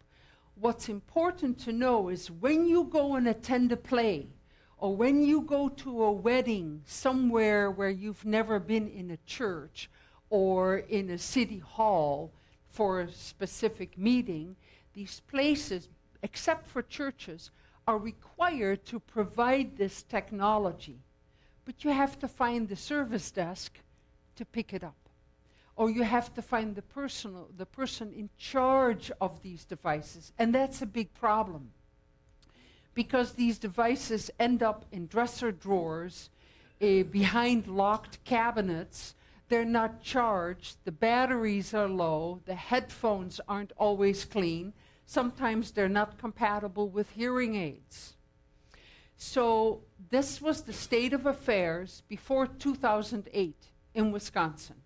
What's important to know is when you go and attend a play, or when you go to a wedding somewhere where you've never been in a church or in a city hall for a specific meeting, these places, except for churches, are required to provide this technology. But you have to find the service desk to pick it up. Or you have to find the person in charge of these devices. And that's a big problem. Because these devices end up in dresser drawers, behind locked cabinets. They're not charged, the batteries are low, the headphones aren't always clean. Sometimes they're not compatible with hearing aids. So this was the state of affairs before 2008 in Wisconsin.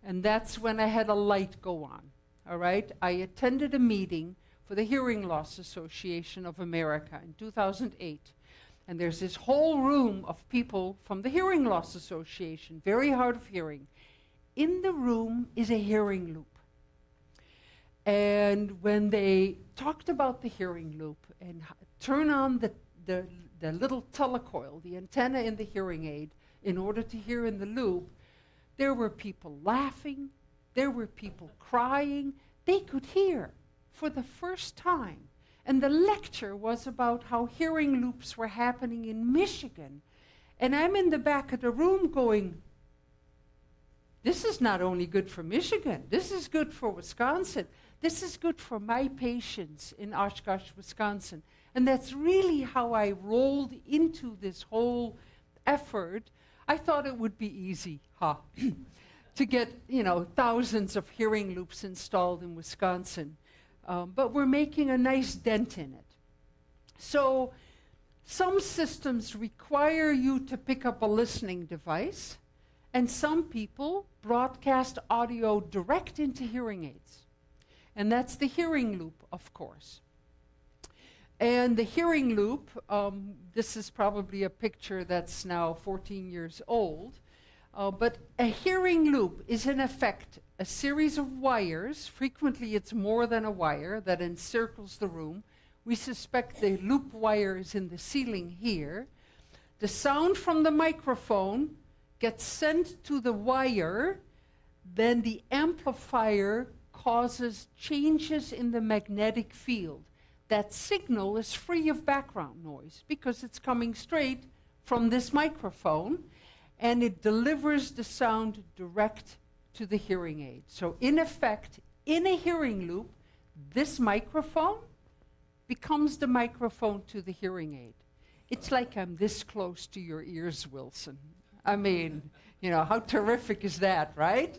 And that's when I had a light go on, all right? I attended a meeting for the Hearing Loss Association of America in 2008. And there's this whole room of people from the Hearing Loss Association, very hard of hearing. In the room is a hearing loop. And when they talked about the hearing loop and turn on the little telecoil, the antenna in the hearing aid, in order to hear in the loop, there were people laughing, there were people crying. They could hear for the first time. And the lecture was about how hearing loops were happening in Michigan. And I'm in the back of the room going, this is not only good for Michigan, this is good for Wisconsin. This is good for my patients in Oshkosh, Wisconsin. And that's really how I rolled into this whole effort. I thought it would be easy, to get, thousands of hearing loops installed in Wisconsin. But we're making a nice dent in it. So some systems require you to pick up a listening device, and some people broadcast audio direct into hearing aids. And that's the hearing loop, of course. And the hearing loop, this is probably a picture that's now 14 years old, but a hearing loop is in effect a series of wires, frequently it's more than a wire, that encircles the room. We suspect the loop wire is in the ceiling here. The sound from the microphone gets sent to the wire, then the amplifier causes changes in the magnetic field. That signal is free of background noise because it's coming straight from this microphone, and it delivers the sound direct to the hearing aid. So in effect, in a hearing loop, this microphone becomes the microphone to the hearing aid. It's like I'm this close to your ears, Wilson. I mean, how terrific is that, right?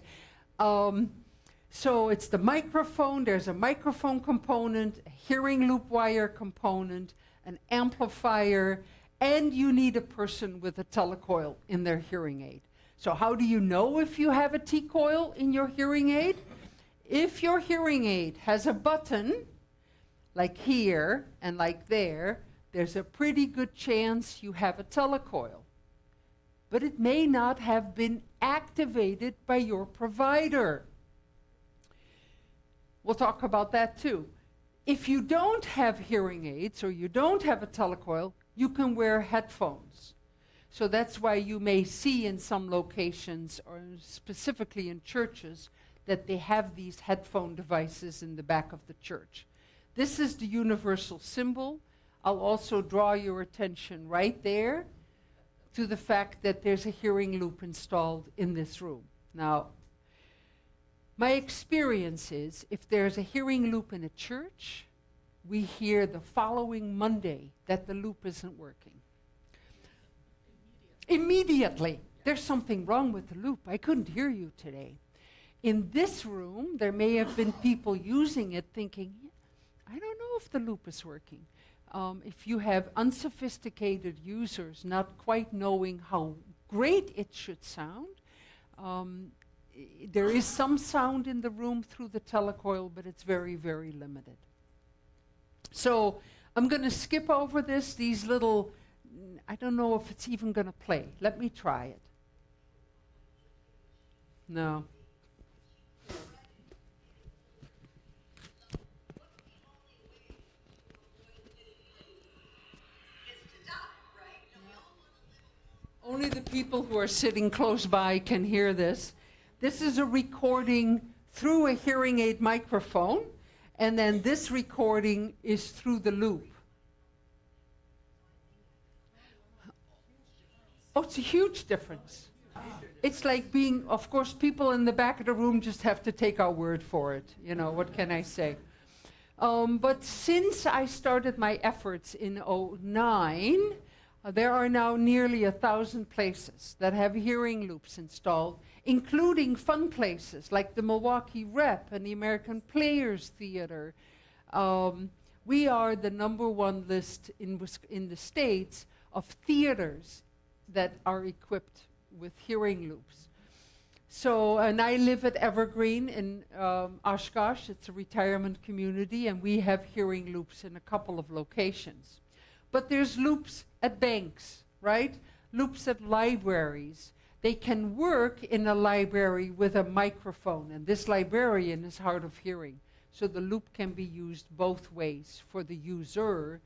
So it's the microphone, there's a microphone component, a hearing loop wire component, an amplifier, and you need a person with a telecoil in their hearing aid. So how do you know if you have a T-coil in your hearing aid? If your hearing aid has a button, like here and like there, there's a pretty good chance you have a telecoil. But it may not have been activated by your provider. We'll talk about that too. If you don't have hearing aids or you don't have a telecoil, you can wear headphones. So that's why you may see in some locations, or specifically in churches, that they have these headphone devices in the back of the church. This is the universal symbol. I'll also draw your attention right there to the fact that there's a hearing loop installed in this room. Now, my experience is if there's a hearing loop in a church, we hear the following Monday that the loop isn't working. Immediately. There's something wrong with the loop. I couldn't hear you today. In this room, there may have been people using it thinking, I don't know if the loop is working. If you have unsophisticated users not quite knowing how great it should sound, there is some sound in the room through the telecoil, but it's very, very limited. So I'm going to skip over this, these little, I don't know if it's even going to play. Let me try it. No. Only the people who are sitting close by can hear this. This is a recording through a hearing aid microphone, and then this recording is through the loop. Oh, it's a huge difference. It's like being, of course, people in the back of the room just have to take our word for it. You know, what can I say? But since I started my efforts in 2009, there are now nearly 1,000 places that have hearing loops installed, including fun places like the Milwaukee Rep and the American Players Theater. We are the #1 list in the States of theaters that are equipped with hearing loops. So, and I live at Evergreen in Oshkosh. It's a retirement community, and we have hearing loops in a couple of locations. But there's loops at banks, right? Loops at libraries. They can work in a library with a microphone, and this librarian is hard of hearing. So the loop can be used both ways, for the user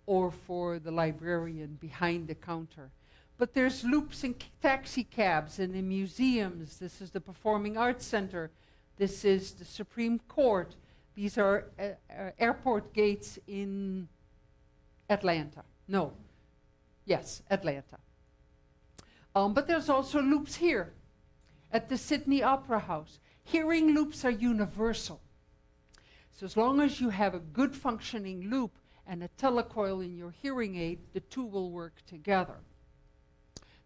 or for the librarian behind the counter. But there's loops in taxi cabs and in museums. This is the Performing Arts Center. This is the Supreme Court. These are airport gates in Atlanta. No. Yes, Atlanta. But there's also loops here at the Sydney Opera House. Hearing loops are universal. So as long as you have a good functioning loop and a telecoil in your hearing aid, the two will work together.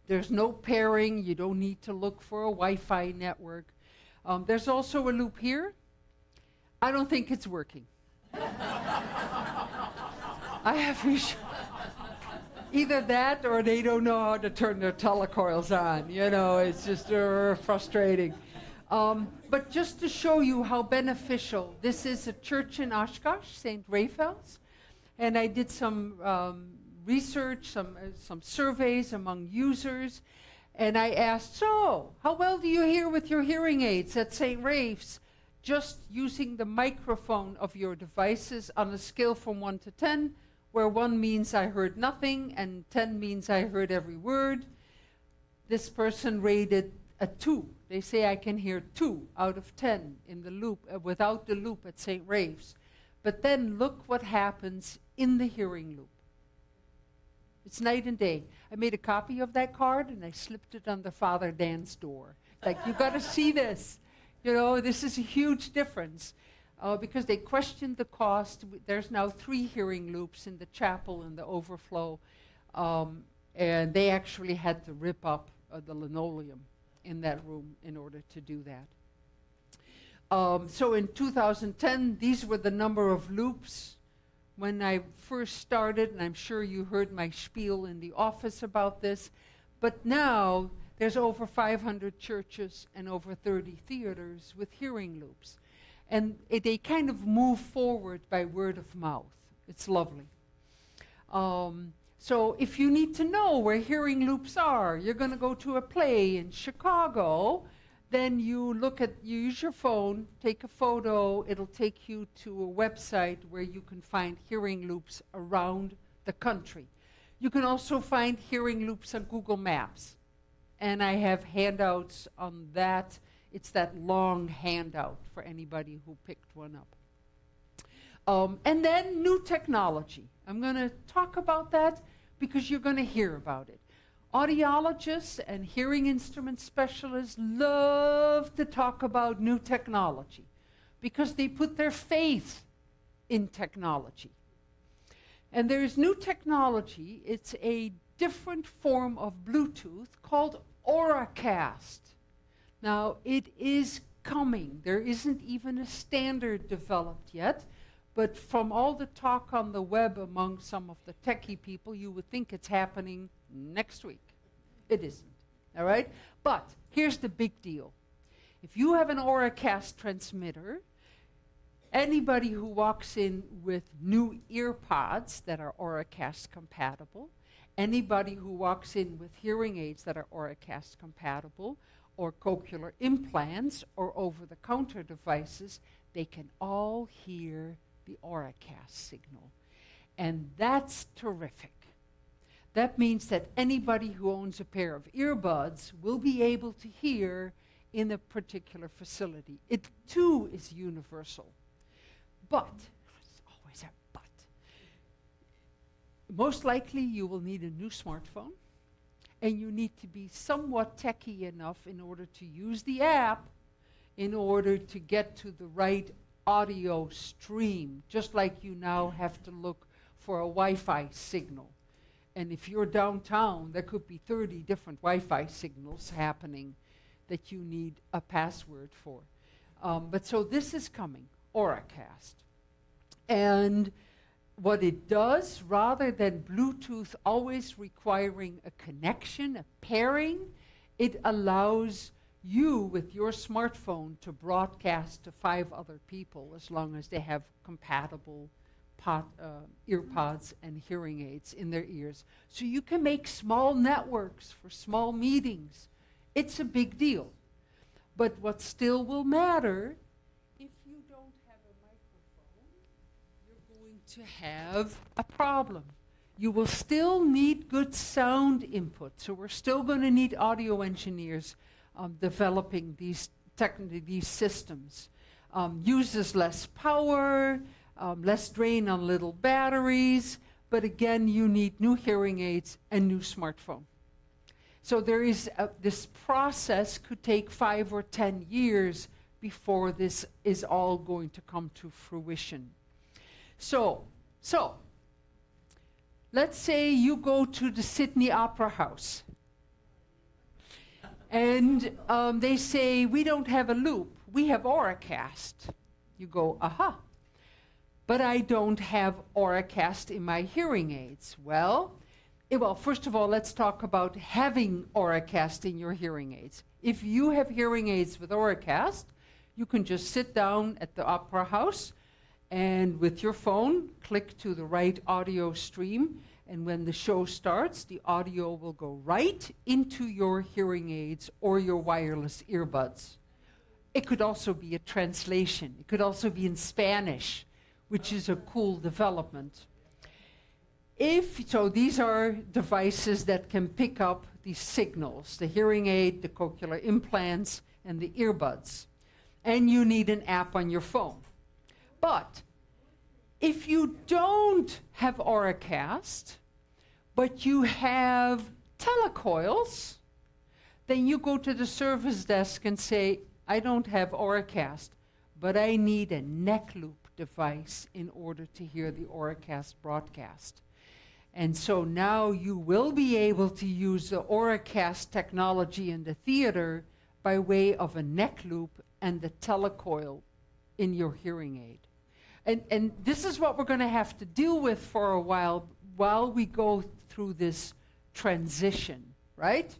There's no pairing. You don't need to look for a Wi-Fi network. There's also a loop here. I don't think it's working. I have issues. Either that or they don't know how to turn their telecoils on. You know, it's just frustrating. But just to show you how beneficial, this is a church in Oshkosh, St. Raphael's. And I did some research, some surveys among users. And I asked, so, how well do you hear with your hearing aids at St. Rafe's? Just using the microphone of your devices on a scale from 1 to 10, where 1 means I heard nothing and 10 means I heard every word. This person rated a 2. They say I can hear 2 out of 10 in the loop, without the loop at St. Rafe's. But then look what happens in the hearing loop. It's night and day. I made a copy of that card and I slipped it under Father Dan's door. Like, you got to see this. You know, this is a huge difference. Because they questioned the cost. There's now 3 hearing loops in the chapel and the overflow. And they actually had to rip up the linoleum in that room in order to do that. So in 2010, these were the number of loops when I first started, and I'm sure you heard my spiel in the office about this. But now there's over 500 churches and over 30 theaters with hearing loops. And they kind of move forward by word of mouth. It's lovely. So if you need to know where hearing loops are, you're going to go to a play in Chicago, then you use your phone, take a photo, it'll take you to a website where you can find hearing loops around the country. You can also find hearing loops on Google Maps. And I have handouts on that. It's that long handout for anybody who picked one up. And then new technology. I'm going to talk about that because you're going to hear about it. Audiologists and hearing instrument specialists love to talk about new technology because they put their faith in technology. And there's new technology. It's a different form of Bluetooth called Auracast. Now, it is coming. There isn't even a standard developed yet, but from all the talk on the web among some of the techie people, you would think it's happening next week. It isn't, all right? But here's the big deal. If you have an Auracast transmitter, anybody who walks in with new ear pods that are Auracast compatible, anybody who walks in with hearing aids that are Auracast compatible, or cochlear implants, or over-the-counter devices, they can all hear the Auracast signal. And that's terrific. That means that anybody who owns a pair of earbuds will be able to hear in a particular facility. It too is universal. But, there's always a but. Most likely you will need a new smartphone, and you need to be somewhat techie enough in order to use the app in order to get to the right audio stream, just like you now have to look for a Wi-Fi signal. And if you're downtown, there could be 30 different Wi-Fi signals happening that you need a password for. But so this is coming, Auracast. And what it does, rather than Bluetooth always requiring a connection, a pairing, it allows you with your smartphone to broadcast to 5 other people as long as they have compatible ear pods and hearing aids in their ears. So you can make small networks for small meetings. It's a big deal. But what still will matter, if you don't have a microphone, you're going to have a problem. You will still need good sound input. So we're still going to need audio engineers developing these systems. Uses less power, less drain on little batteries, but again, you need new hearing aids and new smartphone. So there is this process could take 5 or 10 years before this is all going to come to fruition. So let's say you go to the Sydney Opera House and they say, we don't have a loop, we have Auracast. You go, aha. But I don't have Auracast in my hearing aids. Well, first of all, let's talk about having Auracast in your hearing aids. If you have hearing aids with Auracast, you can just sit down at the Opera House and with your phone, click to the right audio stream, and when the show starts, the audio will go right into your hearing aids or your wireless earbuds. It could also be a translation. It could also be in Spanish, which is a cool development. So these are devices that can pick up these signals, the hearing aid, the cochlear implants, and the earbuds. And you need an app on your phone. But if you don't have Auracast, but you have telecoils, then you go to the service desk and say, I don't have Auracast, but I need a neck loop device in order to hear the Auracast broadcast. And so now you will be able to use the Auracast technology in the theater by way of a neck loop and the telecoil in your hearing aid. And this is what we're going to have to deal with for a while we go through this transition, right?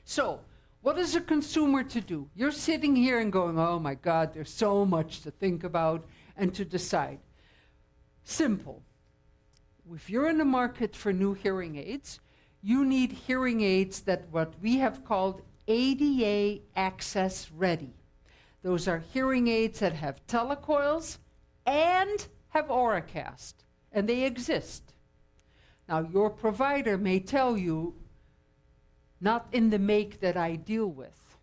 So, what is a consumer to do? You're sitting here and going, oh my God, there's so much to think about and to decide. Simple. If you're in the market for new hearing aids, you need hearing aids that what we have called ADA access ready. Those are hearing aids that have telecoils and have Auracast, and they exist. Now, your provider may tell you, not in the make that I deal with.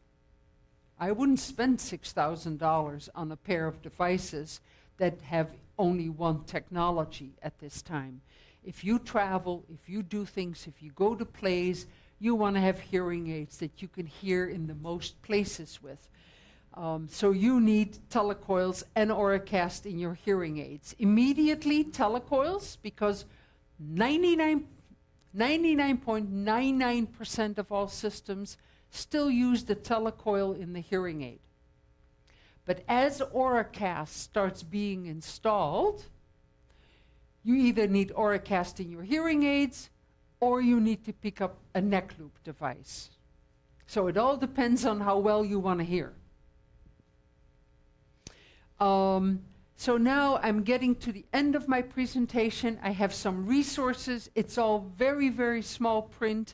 I wouldn't spend $6,000 on a pair of devices that have only one technology at this time. If you travel, if you do things, if you go to plays, you want to have hearing aids that you can hear in the most places with. So you need telecoils and Auracast in your hearing aids. Immediately telecoils, because 99.99% of all systems still use the telecoil in the hearing aid. But as Auracast starts being installed, you either need Auracast in your hearing aids or you need to pick up a neck loop device. So it all depends on how well you want to hear. So now I'm getting to the end of my presentation. I have some resources. It's all very, very small print.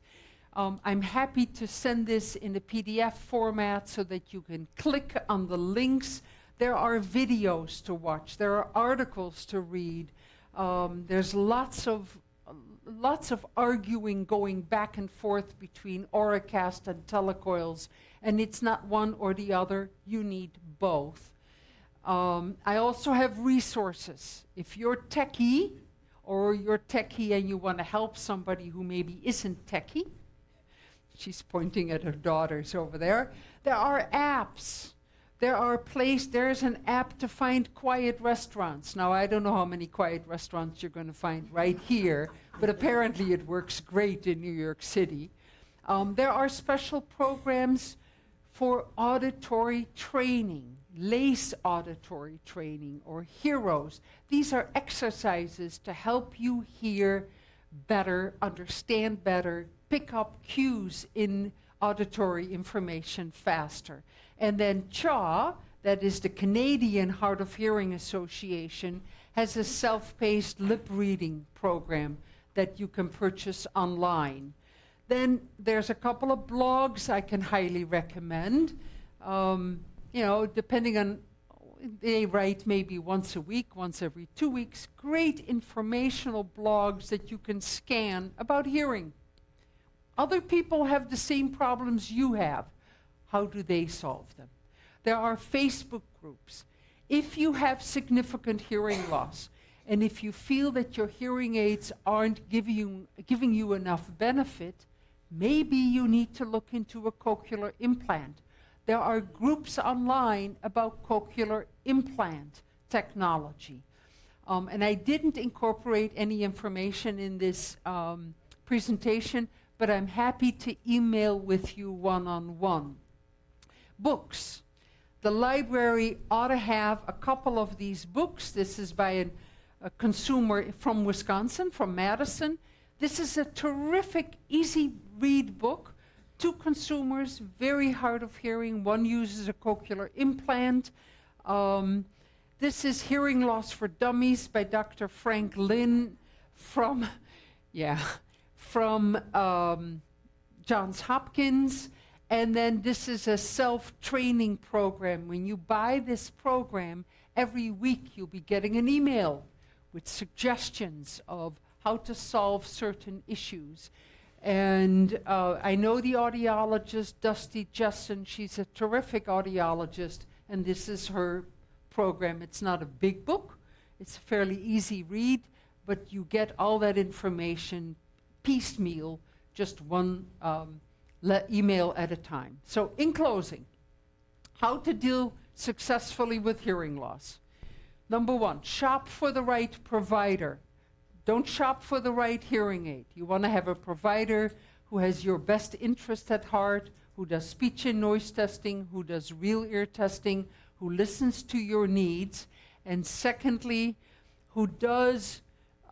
I'm happy to send this in a PDF format so that you can click on the links. There are videos to watch. There are articles to read. There's lots of arguing going back and forth between Auracast and telecoils, and it's not one or the other. You need both. I also have resources. If you're techie, or you're techie and you want to help somebody who maybe isn't techie, she's pointing at her daughters over there, there are apps. There's an app to find quiet restaurants. Now, I don't know how many quiet restaurants you're going to find right here, but apparently it works great in New York City. There are special programs for auditory training, LACE auditory training, or HEROES. These are exercises to help you hear better, understand better, pick up cues in auditory information faster. And then CHA, that is the Canadian Hard of Hearing Association, has a self-paced lip reading program that you can purchase online. Then there's a couple of blogs I can highly recommend. Depending on, they write maybe once a week, once every 2 weeks, great informational blogs that you can scan about hearing. Other people have the same problems you have. How do they solve them? There are Facebook groups. If you have significant hearing loss, and if you feel that your hearing aids aren't giving you enough benefit, maybe you need to look into a cochlear implant. There are groups online about cochlear implant technology. And I didn't incorporate any information in this presentation, but I'm happy to email with you one-on-one. Books. The library ought to have a couple of these books. This is by a consumer from Wisconsin, from Madison. This is a terrific, easy read book. 2 consumers, very hard of hearing. One uses a cochlear implant. This is Hearing Loss for Dummies by Dr. Frank Lin from Johns Hopkins. And then this is a self-training program. When you buy this program, every week you'll be getting an email with suggestions of how to solve certain issues. And I know the audiologist, Dusty Jessen. She's a terrific audiologist, and this is her program. It's not a big book. It's a fairly easy read, but you get all that information piecemeal, just one email at a time. So in closing, how to deal successfully with hearing loss. Number 1, shop for the right provider. Don't shop for the right hearing aid. You want to have a provider who has your best interest at heart, who does speech and noise testing, who does real ear testing, who listens to your needs, and secondly, who does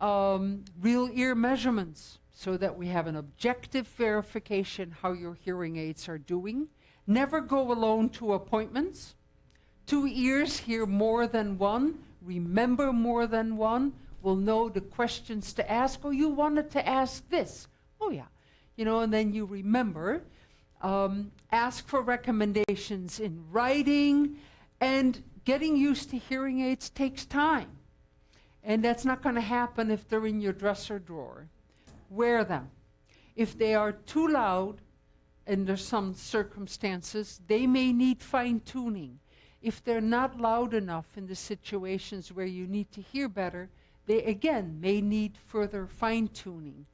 real ear measurements so that we have an objective verification how your hearing aids are doing. Never go alone to appointments. 2 ears hear more than one, remember more than one, will know the questions to ask. Oh, you wanted to ask this. Oh, yeah. And then you remember. Ask for recommendations in writing, and getting used to hearing aids takes time. And that's not going to happen if they're in your dresser drawer. wear them. If they are too loud, under some circumstances, they may need fine-tuning. If they're not loud enough in the situations where you need to hear better, they again may need further fine-tuning.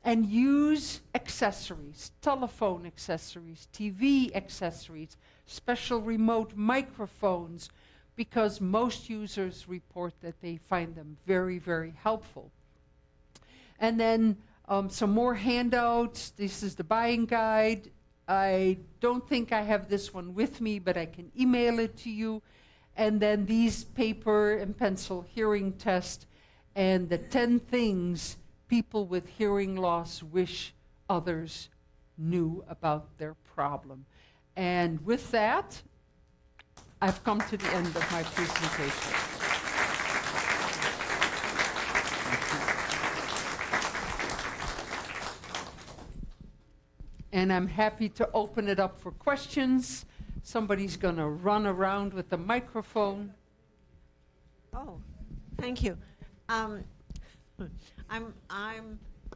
And use accessories, telephone accessories, TV accessories, special remote microphones, because most users report that they find them very, very helpful. And then some more handouts. This is the buying guide. I don't think I have this one with me, but I can email it to you. And then these paper and pencil hearing test and the 10 things people with hearing loss wish others knew about their problem. And with that, I've come to the end of my presentation. And I'm happy to open it up for questions. Somebody's going to run around with the microphone. Oh, thank you. I'm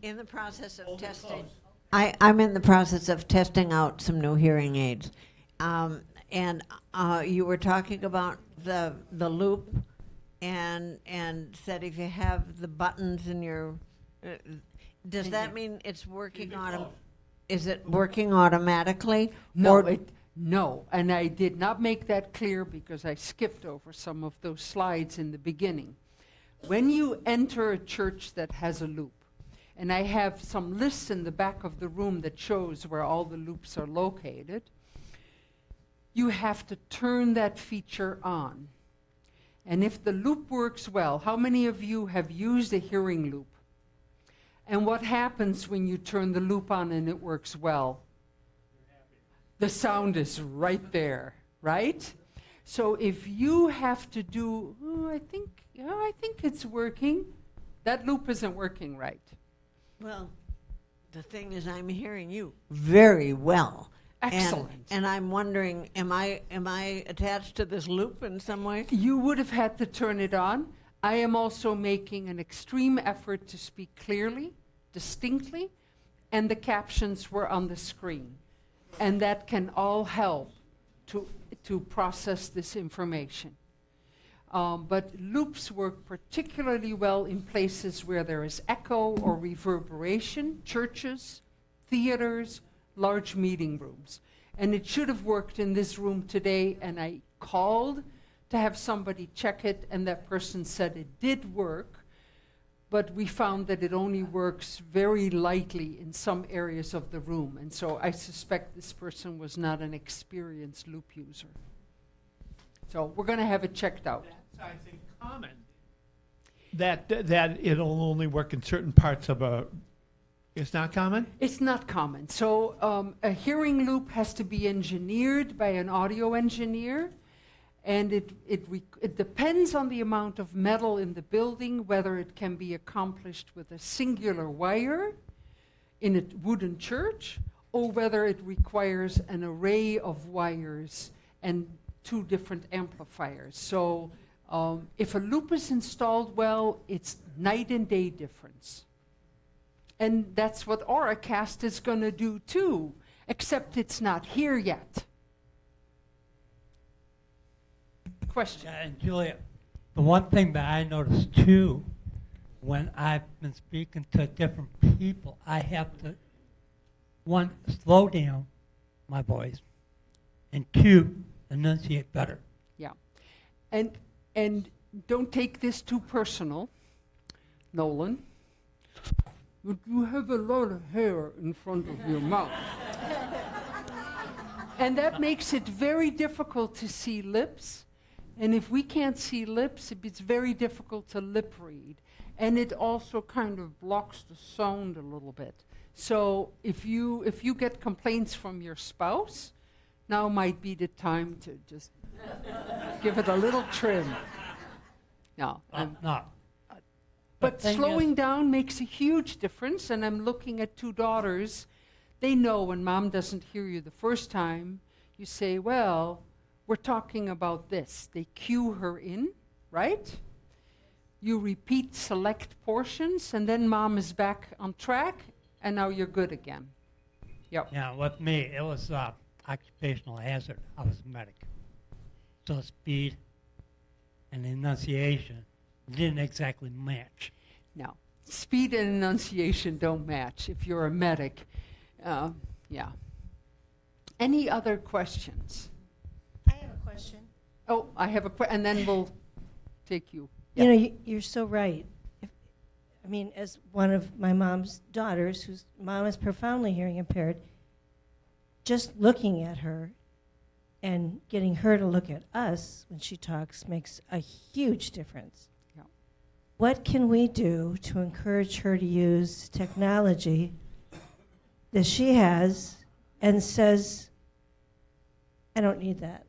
in the process of testing. I'm in the process of testing out some new hearing aids, and you were talking about the loop, and said if you have the buttons in your, does that mean it's working Is it working automatically? No, no, and I did not make that clear because I skipped over some of those slides in the beginning. When you enter a church that has a loop, and I have some lists in the back of the room that shows where all the loops are located, you have to turn that feature on. And if the loop works well, how many of you have used a hearing loop? And what happens when you turn the loop on and it works well? The sound is right there, right? So if you have to do, I think it's working, that loop isn't working right. Well, the thing is, I'm hearing you very well. Excellent. And I'm wondering, am I attached to this loop in some way? You would have had to turn it on. I am also making an extreme effort to speak clearly, distinctly, and the captions were on the screen. And that can all help to process this information. But loops work particularly well in places where there is echo or reverberation, churches, theaters, large meeting rooms. And it should have worked in this room today, and I called to have somebody check it, and that person said it did work, but we found that it only works very lightly in some areas of the room. And so I suspect this person was not an experienced loop user. So we're going to have it checked out. That's, I think, common. That it'll only work in certain parts of a. It's not common? It's not common. So a hearing loop has to be engineered by an audio engineer, and it depends on the amount of metal in the building, whether it can be accomplished with a singular wire in a wooden church, or whether it requires an array of wires and 2 different amplifiers. So if a loop is installed well, it's night and day difference. And that's what Auracast is going to do too, except it's not here yet. Question? And Juliet, the one thing that I noticed too, when I've been speaking to different people, I have to, 1, slow down my voice, and 2, enunciate better. Yeah. And don't take this too personal, Nolan. But you have a lot of hair in front of your mouth. And that makes it very difficult to see lips. And if we can't see lips, it's very difficult to lip read. And it also kind of blocks the sound a little bit. So if you get complaints from your spouse, now might be the time to just give it a little trim. No. No. But slowing down makes a huge difference, and I'm looking at 2 daughters. They know when mom doesn't hear you the first time, you say, well, we're talking about this. They cue her in, right? You repeat select portions, and then mom is back on track, and now you're good again. Yep. Yeah, with me, it was occupational hazard. I was a medic. So speed and enunciation didn't exactly match. No, speed and enunciation don't match if you're a medic. Yeah. Any other questions? I have a question. Oh, I have a question, and then we'll take you. You know, you're so right. I mean, as one of my mom's daughters, whose mom is profoundly hearing impaired, just looking at her and getting her to look at us when she talks makes a huge difference. Yeah. What can we do to encourage her to use technology that she has and says, I don't need that?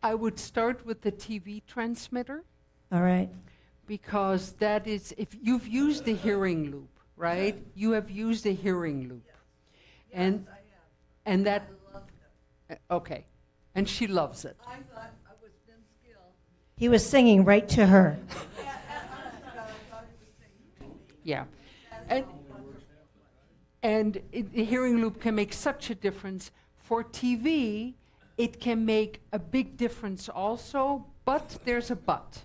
I would start with the TV transmitter, All right? because that is, if you've used the hearing loop, right? You have used a hearing loop. And that, okay, and she loves it. I thought I was Ben Skill. He was singing right to her. Yeah. And the hearing loop can make such a difference. For TV, it can make a big difference also, but there's a but.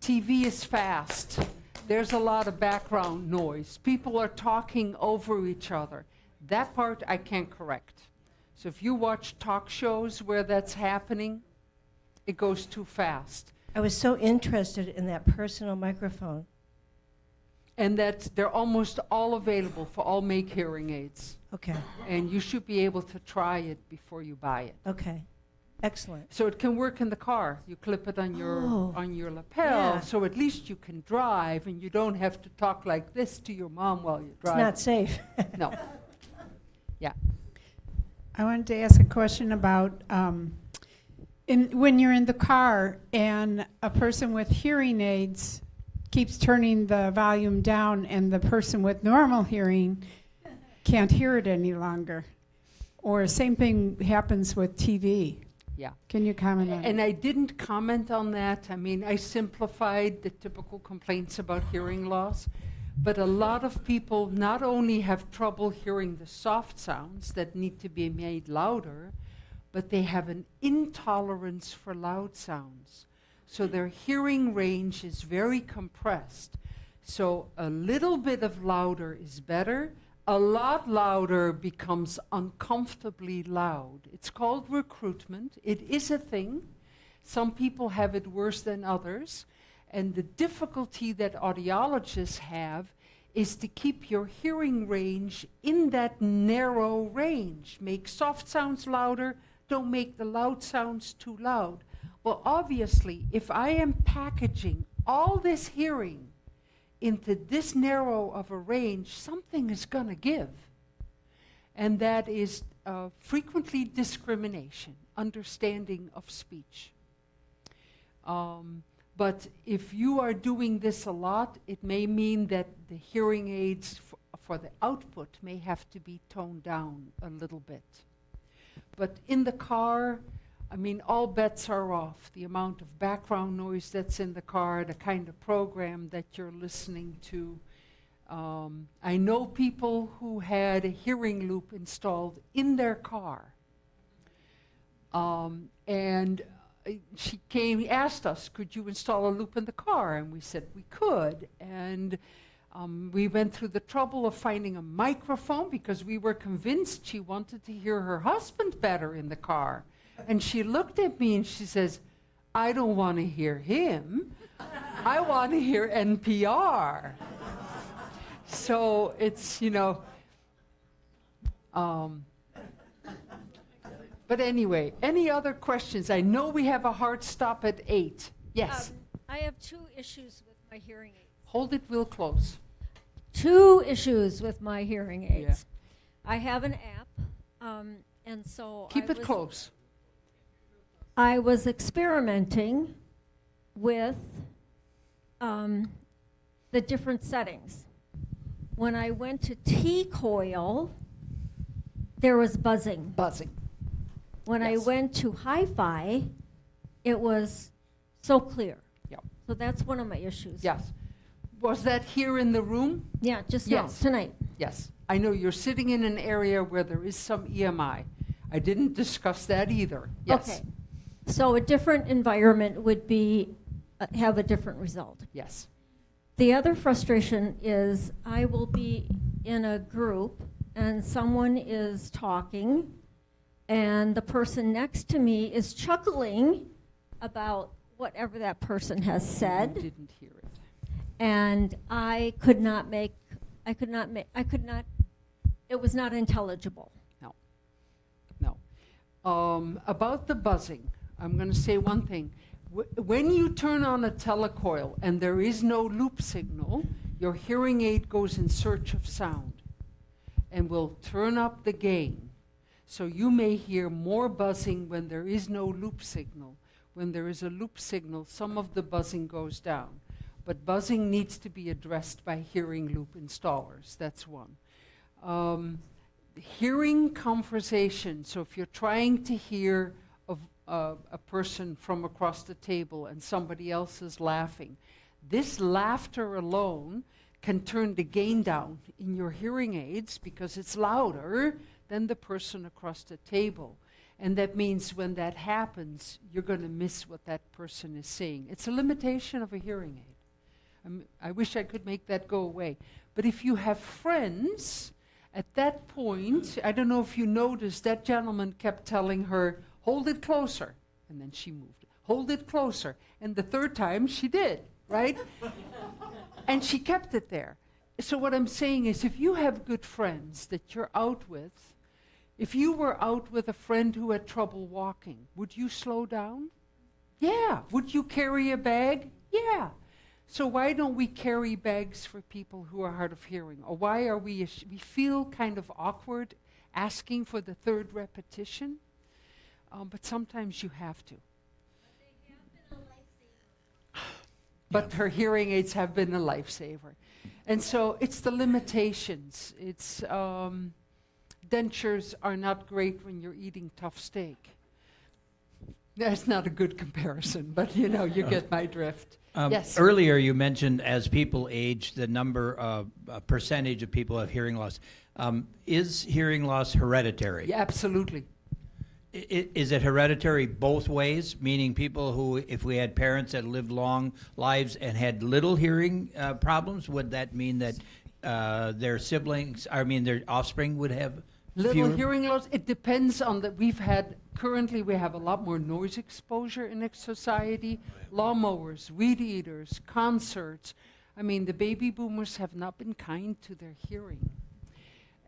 TV is fast. There's a lot of background noise. People are talking over each other. That part I can't correct. So if you watch talk shows where that's happening, it goes too fast. I was so interested in that personal microphone. And they're almost all available for all Make hearing aids. Okay, And you should be able to try it before you buy it. okay. Excellent. So it can work in the car. You clip it on your lapel, Yeah. so at least you can drive and you don't have to talk like this to your mom while you're It's driving. not safe. No. Yeah. I wanted to ask a question about when you're in the car and a person with hearing aids keeps turning the volume down and the person with normal hearing can't hear it any longer. Or same thing happens with TV. Yeah. Can you comment on And that? I didn't comment on that. I mean, I simplified the typical complaints about hearing loss. But a lot of people not only have trouble hearing the soft sounds that need to be made louder, but they have an intolerance for loud sounds. So their hearing range is very compressed. So a little bit of louder is better. A lot louder becomes uncomfortably loud. It's called recruitment. It is a thing. Some people have it worse than others. And the difficulty that audiologists have is to keep your hearing range in that narrow range. Make soft sounds louder, don't make the loud sounds too loud. Well, obviously, if I am packaging all this hearing into this narrow of a range, something is going to give. And that is frequently discrimination, understanding of speech. But if you are doing this a lot, it may mean that the hearing aids for the output may have to be toned down a little bit. But in the car, I mean, all bets are off. The amount of background noise that's in the car, the kind of program that you're listening to. I know people who had a hearing loop installed in their car. And she asked us, could you install a loop in the car? And we said we could. And we went through the trouble of finding a microphone because we were convinced she wanted to hear her husband better in the car. And she looked at me and she says, I don't want to hear him. I want to hear NPR. So it's, but anyway, any other questions? I know we have a hard stop at 8. Yes. I have 2 issues with my hearing aids. Hold it real close. 2 issues with my hearing aids. I have an app, and so Keep it close. I was experimenting with the different settings. When I went to T-coil, there was buzzing. Buzzing. When I Yes. went to hi-fi, it was so clear. Yep. So that's one of my issues. Yes. Was that here in the room? Yeah, just now, Yes. tonight. Yes. I know you're sitting in an area where there is some EMI. I didn't discuss that either. Yes. Okay. So a different environment would be, have a different result. Yes. The other frustration is I will be in a group and someone is talking and the person next to me is chuckling about whatever that person has I said, didn't hear it. and it was not intelligible. No. About the buzzing, I'm going to say one thing. When you turn on a telecoil and there is no loop signal, your hearing aid goes in search of sound and will turn up the gain. So you may hear more buzzing when there is no loop signal. When there is a loop signal, some of the buzzing goes down. But buzzing needs to be addressed by hearing loop installers. That's one. Hearing conversation. So if you're trying to hear a person from across the table and somebody else is laughing, this laughter alone can turn the gain down in your hearing aids because it's louder than the person across the table. And that means when that happens, you're going to miss what that person is saying. It's a limitation of a hearing aid. I wish I could make that go away. But if you have friends, at that point, I don't know if you noticed, that gentleman kept telling her, hold it closer. And then she moved. Hold it closer. And the third time, she did, right? And she kept it there. So what I'm saying is, if you have good friends that you're out with, if you were out with a friend who had trouble walking, would you slow down? Yeah. Would you carry a bag? Yeah. So why don't we carry bags for people who are hard of hearing? Or why are we feel kind of awkward asking for the third repetition? But sometimes you have to. But her hearing aids have been a lifesaver. And so it's the limitations. It's dentures are not great when you're eating tough steak. That's not a good comparison, but you know, you get my drift. Yes. Earlier you mentioned as people age, the percentage of people have hearing loss. Is hearing loss hereditary? Yeah, absolutely. Is it hereditary both ways? Meaning people who, if we had parents that lived long lives and had little hearing problems, would that mean that their offspring would have Little fewer? hearing loss, it depends on that. Currently we have a lot more noise exposure in our society. Lawnmowers, weed eaters, concerts. I mean, the baby boomers have not been kind to their hearing.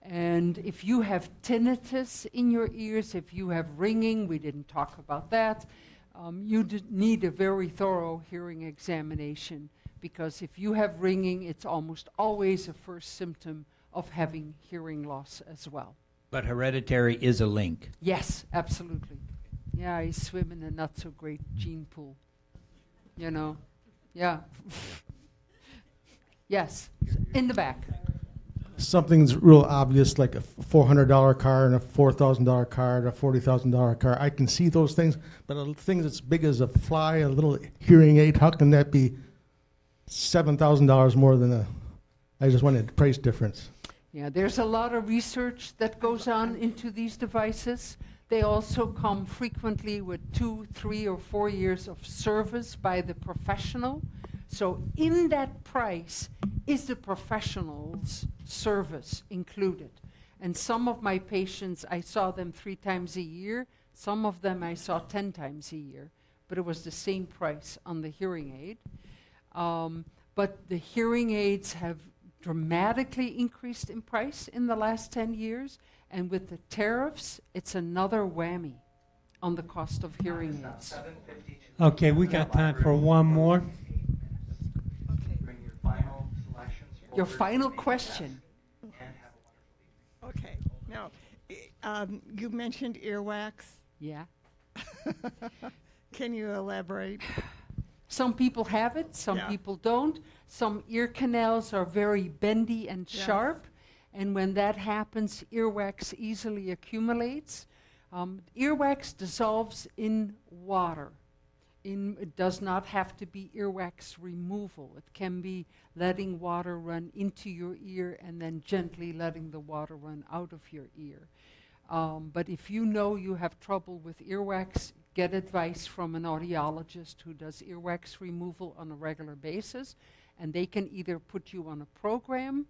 And if you have tinnitus in your ears, if you have ringing, we didn't talk about that, you need a very thorough hearing examination, because if you have ringing, it's almost always a first symptom of having hearing loss as well. But hereditary is a link. Yes, absolutely. Yeah, I swim in a not so great gene pool. You know? Yeah. Yes, in the back. Something's real obvious, like a $400 car and a $4,000 car and a $40,000 car. I can see those things, but a thing that's big as a fly, a little hearing aid, how can that be $7,000 more than I just wanted a price difference. Yeah, there's a lot of research that goes on into these devices. They also come frequently with 2, 3, or 4 years of service by the professional. So in that price is the professional's service included. And some of my patients, I saw them 3 times a year. Some of them I saw 10 times a year. But it was the same price on the hearing aid. But the hearing aids have dramatically increased in price in the last 10 years. And with the tariffs, it's another whammy on the cost of hearing aids. Okay, we got time for one more. Your final question. Okay. Now, you mentioned earwax. Yeah. Can you elaborate? Some people have it, some people don't. Some ear canals are very bendy and sharp, and when that happens, earwax easily accumulates. Earwax dissolves in water. It does not have to be earwax removal. It can be letting water run into your ear and then gently letting the water run out of your ear. But if you know you have trouble with earwax, get advice from an audiologist who does earwax removal on a regular basis, and they can either put you on a program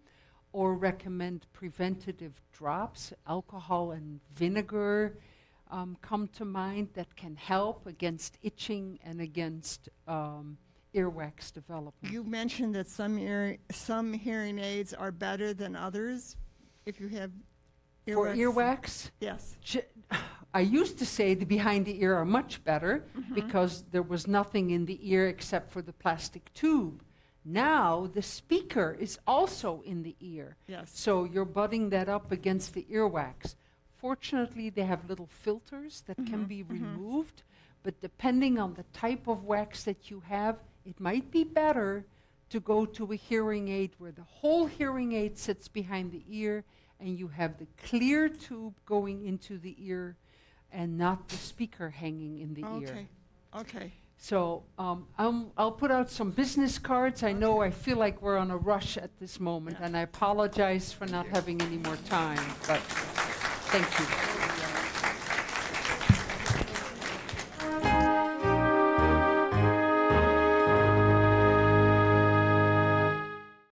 or recommend preventative drops. Alcohol and vinegar come to mind that can help against itching and against earwax development. You mentioned that some hearing aids are better than others if you have earwax. For earwax, Yes. I used to say the behind the ear are much better because there was nothing in the ear except for the plastic tube. Now the speaker is also in the ear. Yes. So you're butting that up against the earwax. Fortunately, they have little filters that can be removed, but depending on the type of wax that you have, it might be better to go to a hearing aid where the whole hearing aid sits behind the ear and you have the clear tube going into the ear and not the speaker hanging in the ear. Okay. Okay. So I'll put out some business cards. I know I feel like we're on a rush at this moment, and I apologize for not having any more time, but thank you.